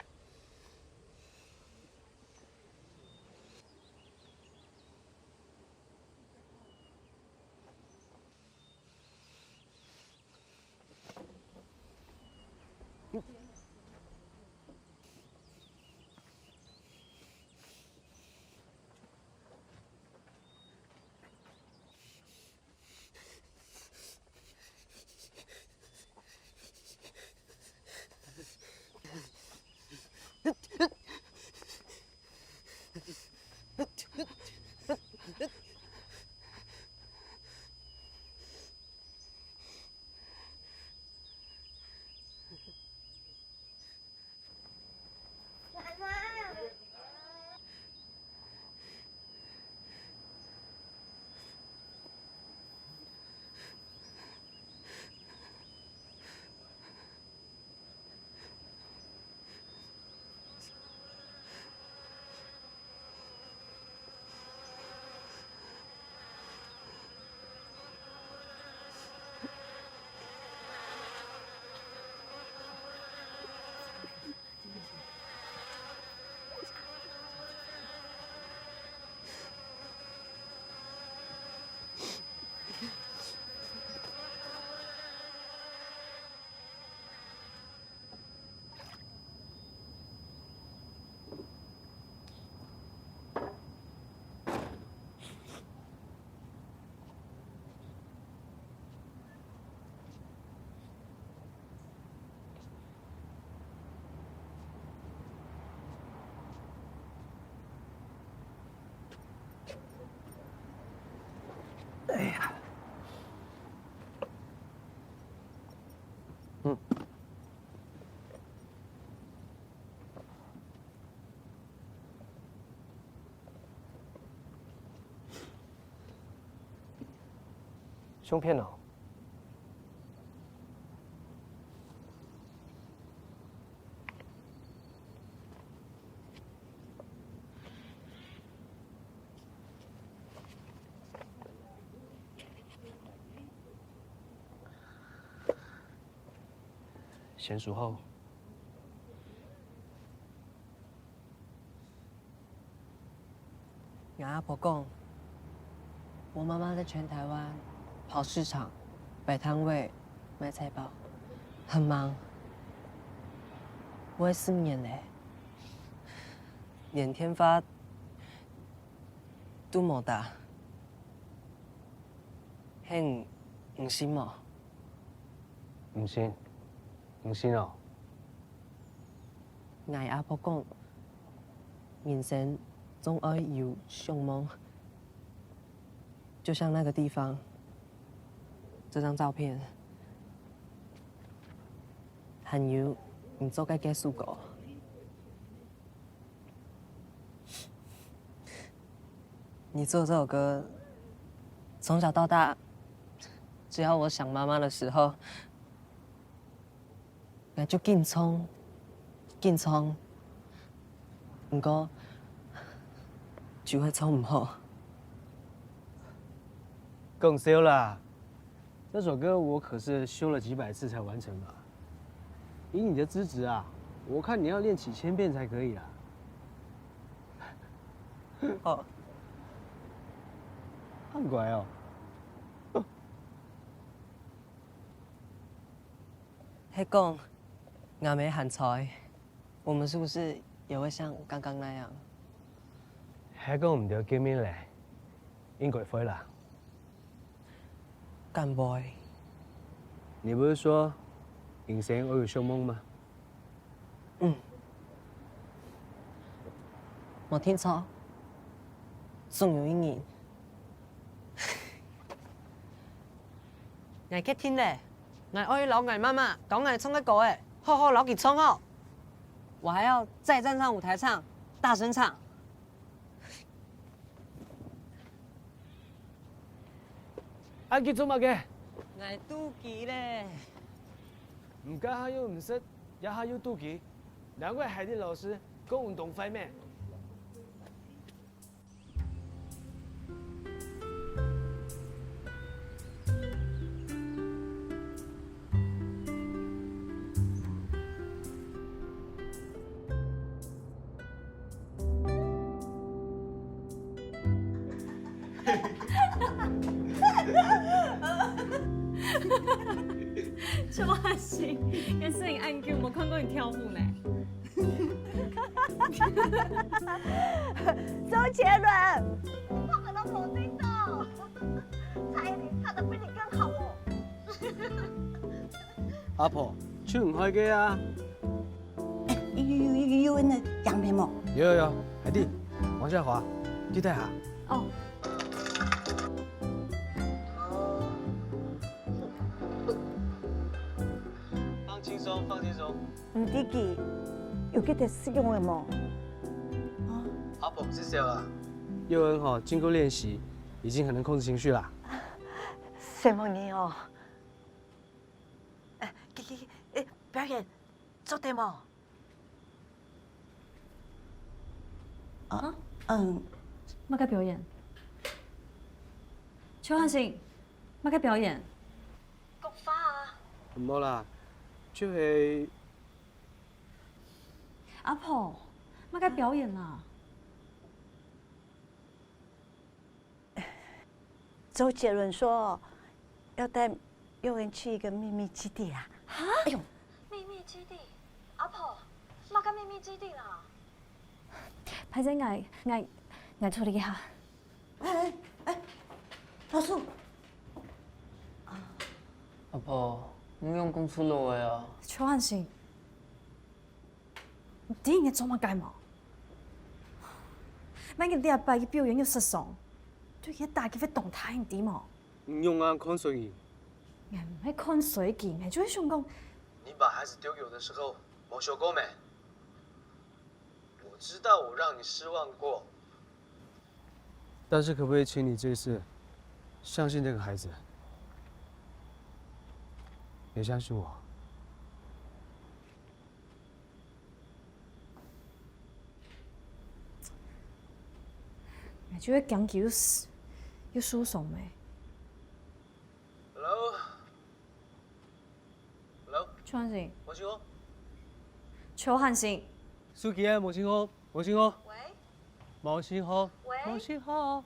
J: 嗯。胸片哦。娴熟后，
G: 俺阿婆讲，我妈妈在全台湾跑市场、摆摊位、卖菜包，很忙。我会失眠嘞，连天发都冇打，很唔心冇。
J: 唔信，唔信哦。
G: 俺阿婆讲，人生总爱有向梦，就像那个地方，这张照片，还有你做嘅结束过。你做这首歌，从小到大，只要我想妈妈的时候，我就紧冲，紧冲，不过就会冲唔好。
J: 更修啦，这首歌我可是修了几百次才完成的。以你的资质啊，我看你要练几千遍才可以啦。
G: 哦。
J: 很乖哦。
G: 黑公，俺没喊财，我们是不是也会像刚刚那样？
J: 黑公唔着见面咧，应该会啦。
G: 干 boy，
J: 你不是说影神我有凶梦吗？
G: 冇听错，仲有一年。俺去听咧，俺爱老俺妈妈讲俺唱的歌诶，好好老给唱哦。我还要再站上舞台唱，大声唱。
J: 阿吉做乜嘅？
G: 俺妒忌咧。
J: 唔加下又唔識，一下又妒忌，難怪海啲老師講運動快咩？
A: 邱汉星，跟摄影按 Q， 我看过你跳舞呢。
B: 周杰伦，
F: 他们都否定的，蔡依林唱的比你更好哦。
J: 阿婆，唱唔開嘅啊！
B: 有那杨培冇？
J: 有，海蒂，往下滑，地帶下。
A: 哦。
J: 放輕鬆。
B: 唔知記，有記得使用的冇？
J: 阿婆是誰啊？佑恩哈，經過練習，已經很能控制情緒啦。
B: 什麼你哦？表演做得冇？
A: 乜嘅表演？邱漢星，乜嘅表演？
F: 菊花啊！
J: 唔好啦，就係
A: 阿婆，乜嘅表演啊？
B: 周杰伦說要帶佑恩去一個秘密基地啦。
F: 哈？哎呦，秘密基地？阿婆，乜嘅秘密基地啦？
A: 歹勢我處理一下。
B: 老叔。
H: 阿婆，你用講出來啊？
A: 邱漢星，你應該做乜解嘛？萬一你阿爸嘅表演要失蹤，對佢打擊會動態唔啲嘛？
J: 唔用啊，看水。
A: 我唔係看水鏡，我就係想講，
K: 你把孩子丢给我的时候，没说过没？我知道我让你失望过。
J: 但是可不可以请你这次相信这个孩子，也相信我？
A: 你这个讲究又输送没？
K: Hello，
A: 邱汉信，
K: 我姓何。
A: 邱汉信，
J: 苏琪啊，冇信號，冇信號，
F: 喂
J: 冇信號，
F: 喂
J: 冇信號。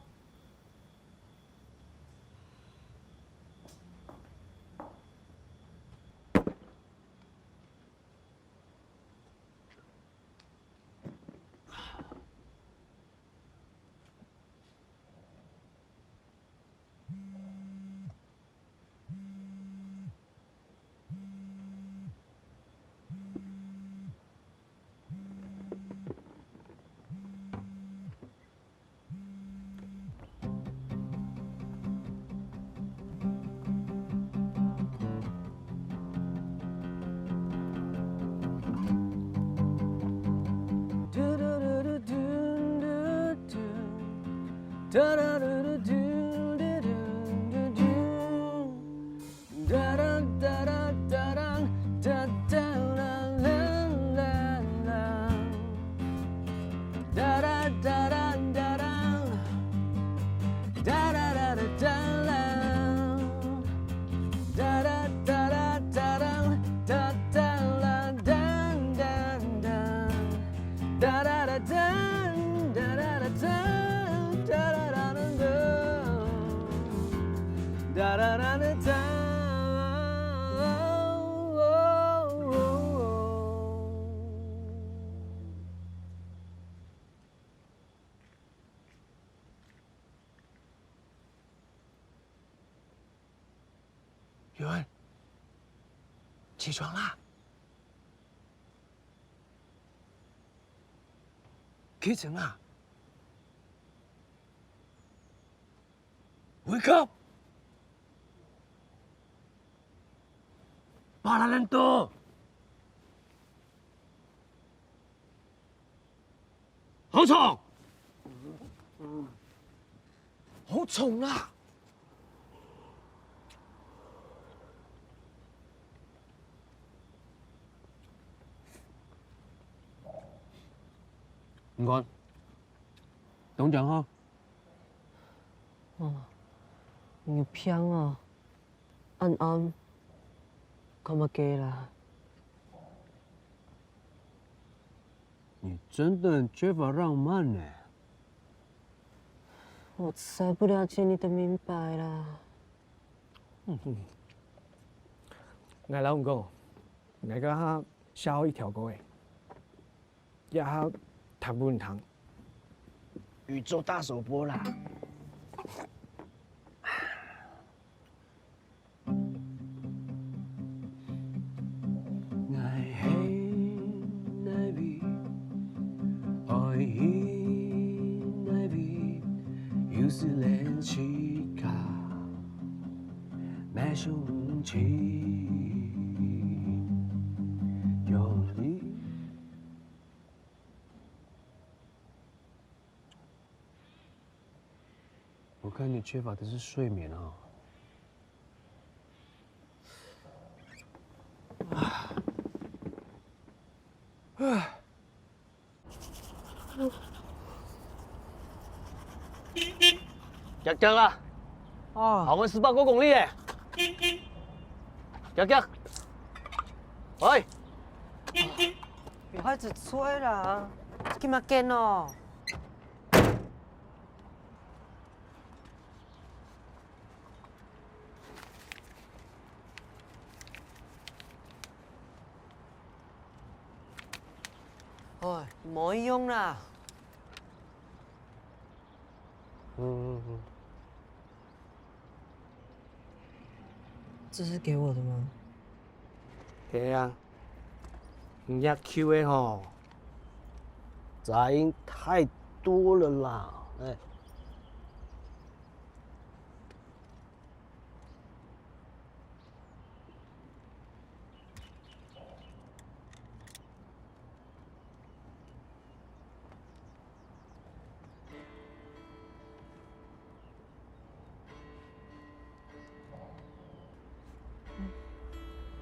J: 宇文，起床啦！起床啦 ！Wake up！ 巴拉兰多，好重，好重啊！唔該，董長好。
G: 哦，你偏啊，暗暗，咁乜嘅啦？
J: 你真的很缺乏浪漫呢。
G: 我才不了解你的明白啦。
J: 我老公，我家小一條狗誒，一下談不談？宇宙大首播啦！是冷气卡，买凶器，有你。我看你缺乏的是睡眠啊。
N: 吉吉啦，行運18個公里嘅，吉吉，喂，
G: 別開始吹啦，今日驚哦。哎，冇用啦。这是给我的吗？
J: 对啊，你要 Q A 吼，杂音太多了啦，哎。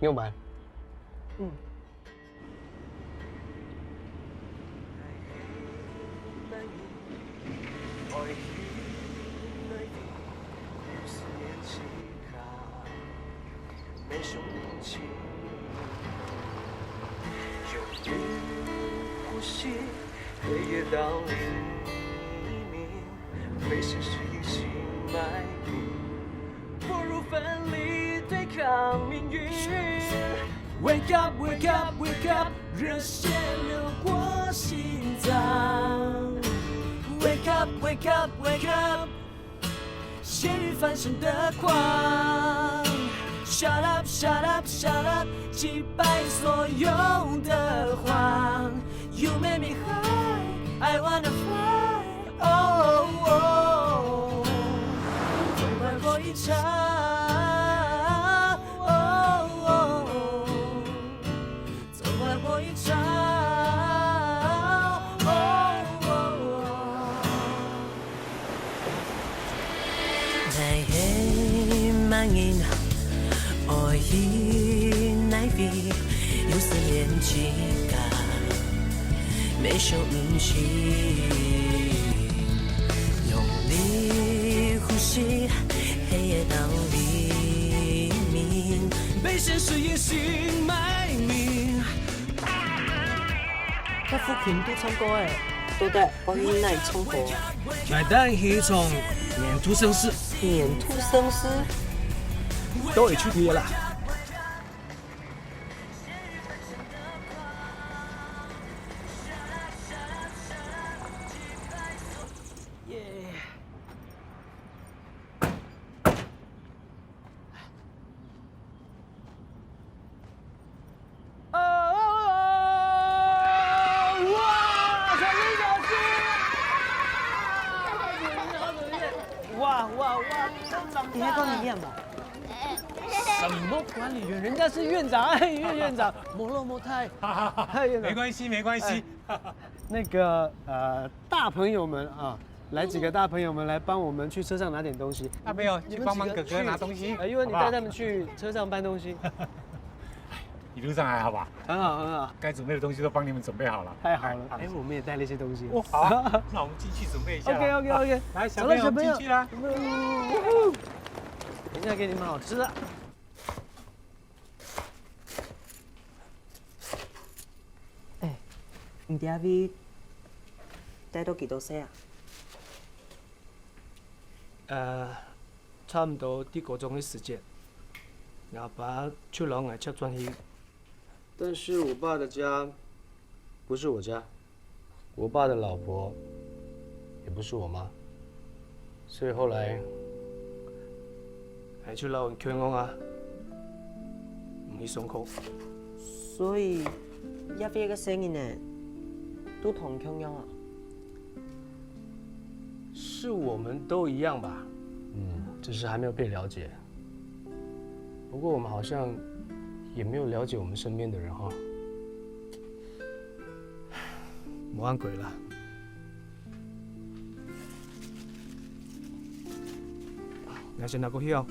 J: 用完。
G: 嗯。
K: 呼吸，黑夜到黎明，为现实隐姓埋名，不如奋力对抗命运。Wake up, wake up, wake up， 热血流过心脏。Wake up, wake up, wake up， 咸鱼翻身的狂。Shut up, shut up, shut up， 击败所有的谎。You make me high, I wanna fly. Oh, oh, 总玩过一场。Oh, oh, 总玩过一场。Oh, oh, 在黑漫影。我已奈飞，有思念几个，没受运气，用力呼吸，黑夜到黎明，被现实隐姓埋名。
G: 在附近都唱歌诶，都在我去那里唱歌。
N: 来带去从年突生事，
G: 年突生事。
N: 都会去贴啦。
G: 你还管理院吧？
N: 什么管理员？人家是院长，哎，院长，莫洛莫泰，
L: 没关系，没关系。
J: 那个大朋友们啊，来几个大朋友们来帮我们去车上拿点东西。
L: 大朋友去帮忙哥哥拿东西，
J: 因为你带他们去车上搬东西。
L: 一路上还好吧？
J: 很好，很好。
L: 该准备的东西都帮你们准备好了。
J: 太好了，哎，我们也带了一些东西。
L: 哦，好啊，那我们进去准备一下。
J: OK，
L: 来，小朋友进去啦。
J: 等一下给你们好吃的。
G: 哎，你哋阿 V 带到几多岁啊？
J: 差唔多啲嗰種嘅時間。阿爸出老外出轉去，但是我爸的家不是我家，我爸的老婆也不是我媽，所以後來係出老人勸我啊，唔去上課。
G: 所以阿 V 嘅聲音呢，都同樣樣啊？
J: 是我們都一樣吧，只是還沒有被了解。不过我们好像也没有了解我们身边的人哈，冇啱鬼啦。你先拿過去哦。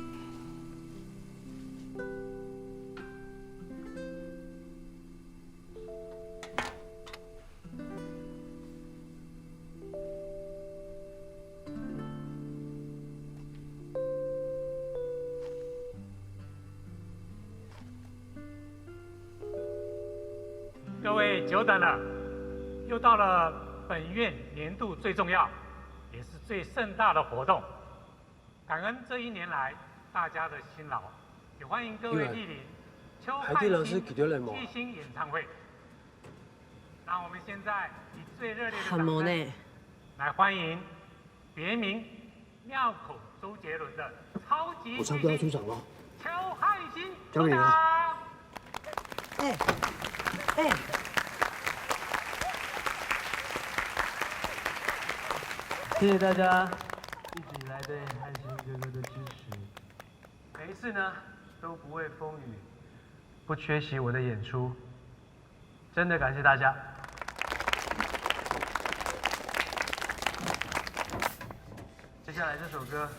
I: 各位久等了，又到了本院年度最重要，也是最盛大的活动。感恩这一年来大家的辛劳，也欢迎各位莅临邱汉卿巨星演唱会。让我们现在以最热烈的掌声来欢迎别名庙口周杰伦的超级巨星邱汉卿出场。
K: 谢谢大家一直以来对汉卿哥哥的支持。每一次呢，都不畏风雨，不缺席我的演出，真的感谢大家。接下来这首歌，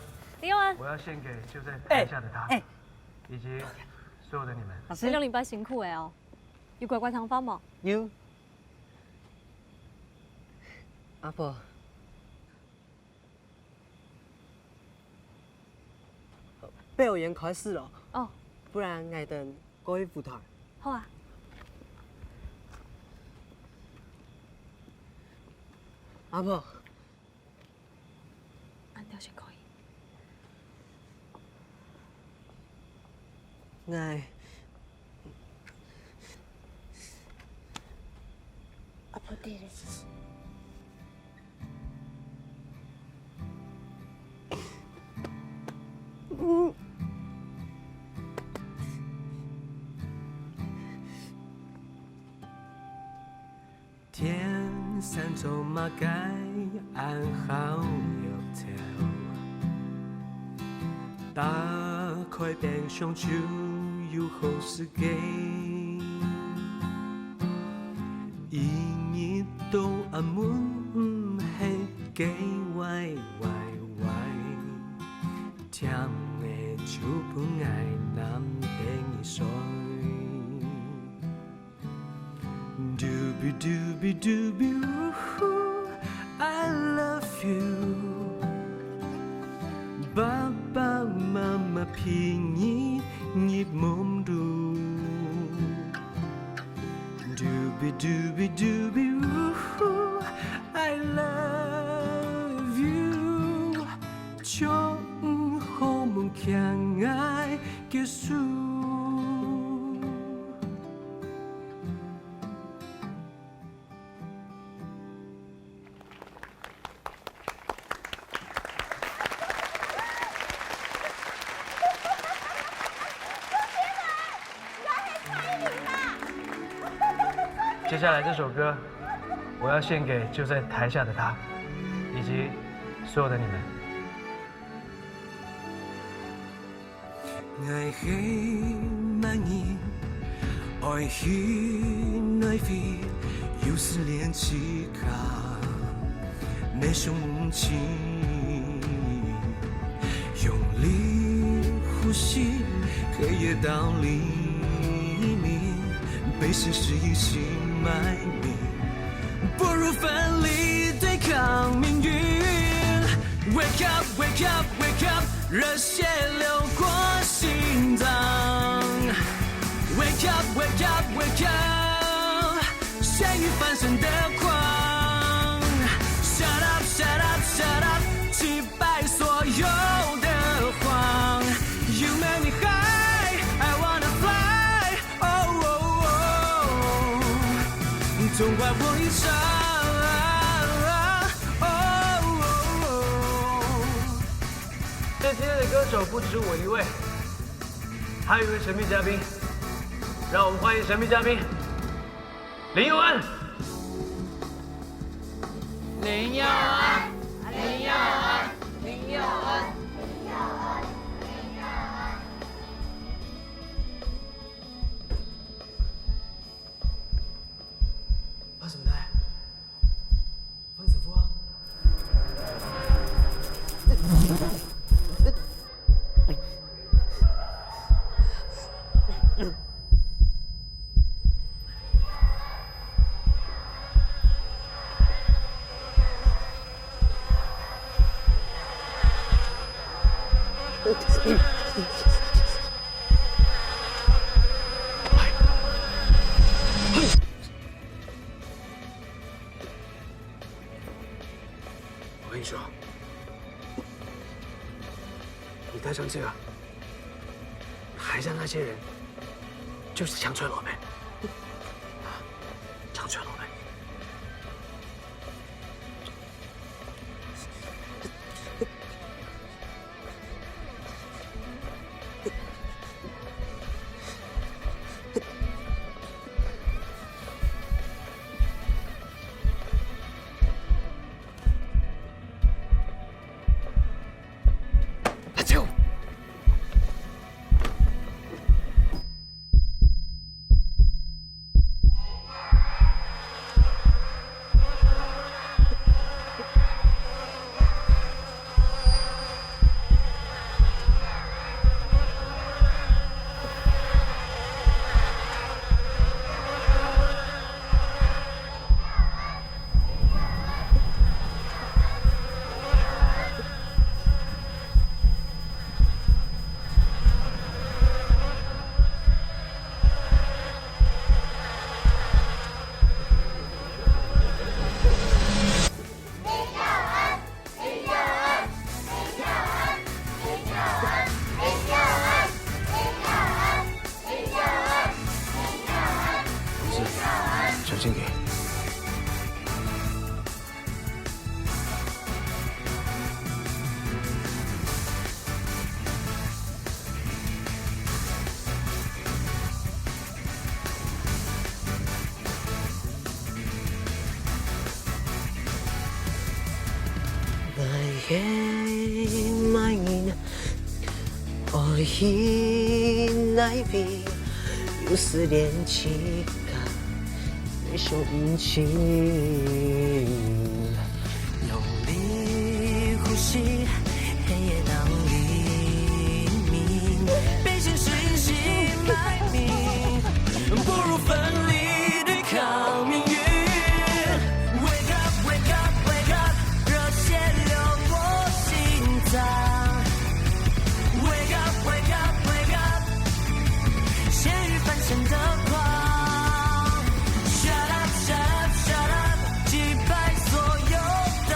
K: 我要献给就在台下的他，以及
I: 所有的你们。
A: 老师，2礼拜辛苦的哦，有乖乖糖饭冇？
J: 有。
N: 阿婆，表演开始了。
A: 哦，
N: 不然我等过去舞台。
A: 好啊。
N: 阿婆，
A: 按掉先可以。
N: 我
A: 阿婆对了。
K: 天山走马街，暗好油条。打开冰箱手，有好时机。一日到暗门，迄个歪歪歪，甜的酒杯爱南顶水。Doobie doobie doobie woo, I love you. 爸爸妈妈陪你一梦路。Doobie doobie doobie woo, I love you. 将好梦强爱结束。
L: 接下来这首歌，我要献给就在台下的他，以及所有的你们。
K: 爱喜难言，爱喜难飞，有时连起卡，没什么情，用力呼吸，黑夜到黎明，被现实一起埋名，不如奋力对抗命运。Wake up, wake up, wake up， 热血流过心脏。Wake up, wake up, wake up， 咸鱼翻身的狂。Shut up, shut up, shut up， 击败所有的谎。You make me high, I wanna fly。Oh oh oh， 总怪我一场。
L: 今天的歌手不止我一位，还有一位神秘嘉宾，让我们欢迎神秘嘉宾林佑恩。
H: 林佑恩，林佑恩，林佑恩，
N: 发什么呆？分手夫啊！
J: 我跟你说，你带上这个，台上那些人就是强吹罗贝，强吹罗贝。心去。
G: 那边有思念情感，没受引起。用力呼吸，黑夜当黎明，被现实隐姓埋名，不如分离对抗命运。Wake up, wake up, wake up， 热血流过心脏。Wake up, wake up, wake up， 咸鱼翻身的狂。Shut up, shut up, shut up， 击败所有的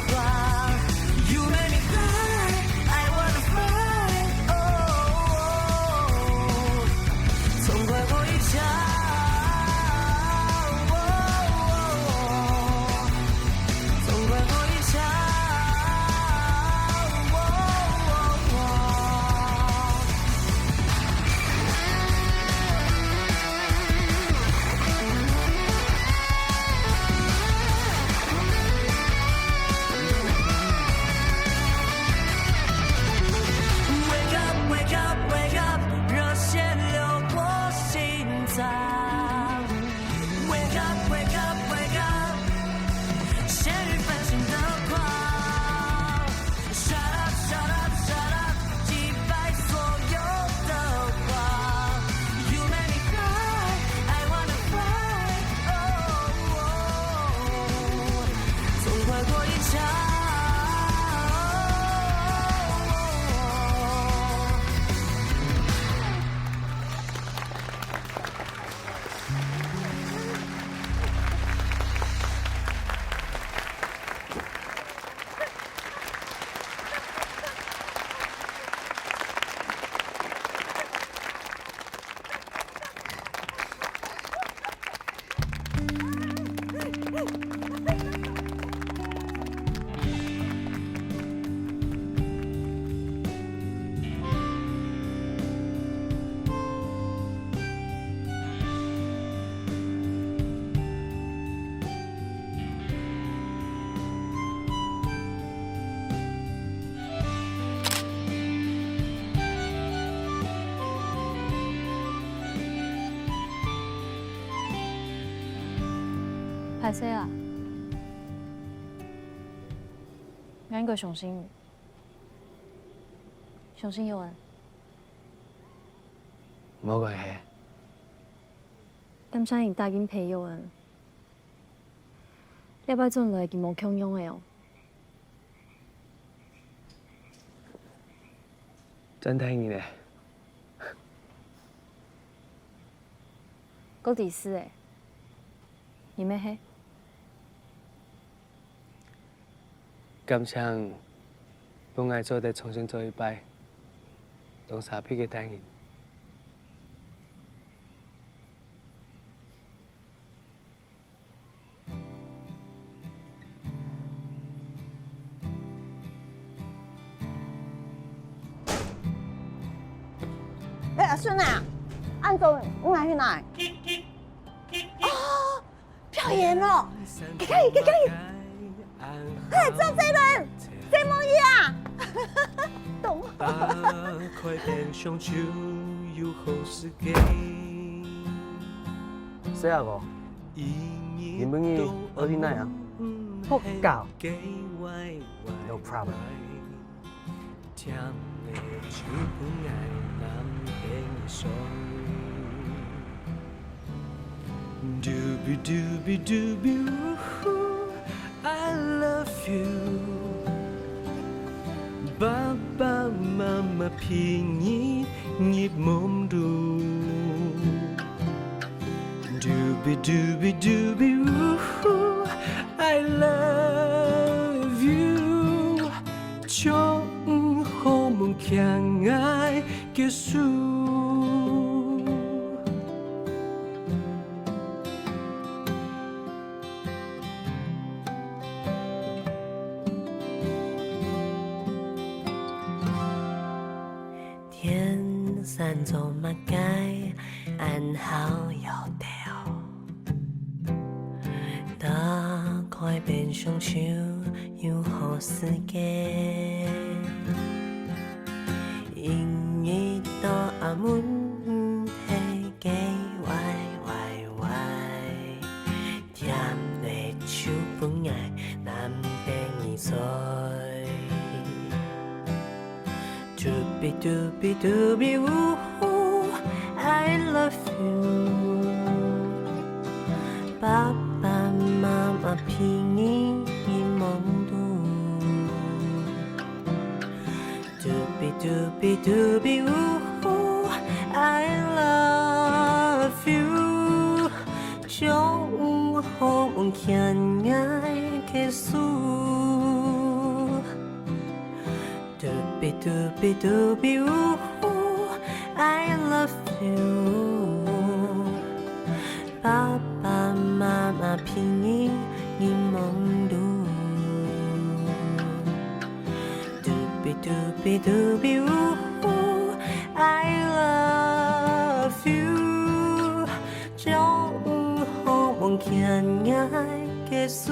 G: 谎。You make me cry, I wanna fly。痛快过一场。痛快过一场。
A: 歹势啊！咱个相信有人。
J: 冇关系。
A: 感谢您答应陪有人。礼拜转来就无强用的哦。
J: 真睇你咧。
A: 够第四诶，你咩黑？
J: 感谢本爱做得重新做一摆，当傻逼嘅答应。
B: 哎，阿孙啊，按总我来去哪？哦，表演了，可以。哎，周杰伦，谢梦怡啊，懂。
J: 谁啊个？你们的二弟奶啊？好搞。No problem。Doobie
K: doobie doobie woo, I love you. Ba mama pingi nhịp mồm đu. Doobie doobie doobie woo, I love you. Cho hôm chẳng ai kết thúc.
G: 做乜解安好要掉？打开变双手，有好世界。因一到阿门系几歪歪歪，甜的手本爱难变易碎。Doobie doobie doobie woo, I love you。爸爸妈妈陪你一梦度。Doobie doobie doobie woo, I love you。将风牵爱结束。Doobie doobie doobie woo, I love you。爸爸妈妈陪你一梦度。Doobie doobie doobie woo, I love you。将风牵爱结束。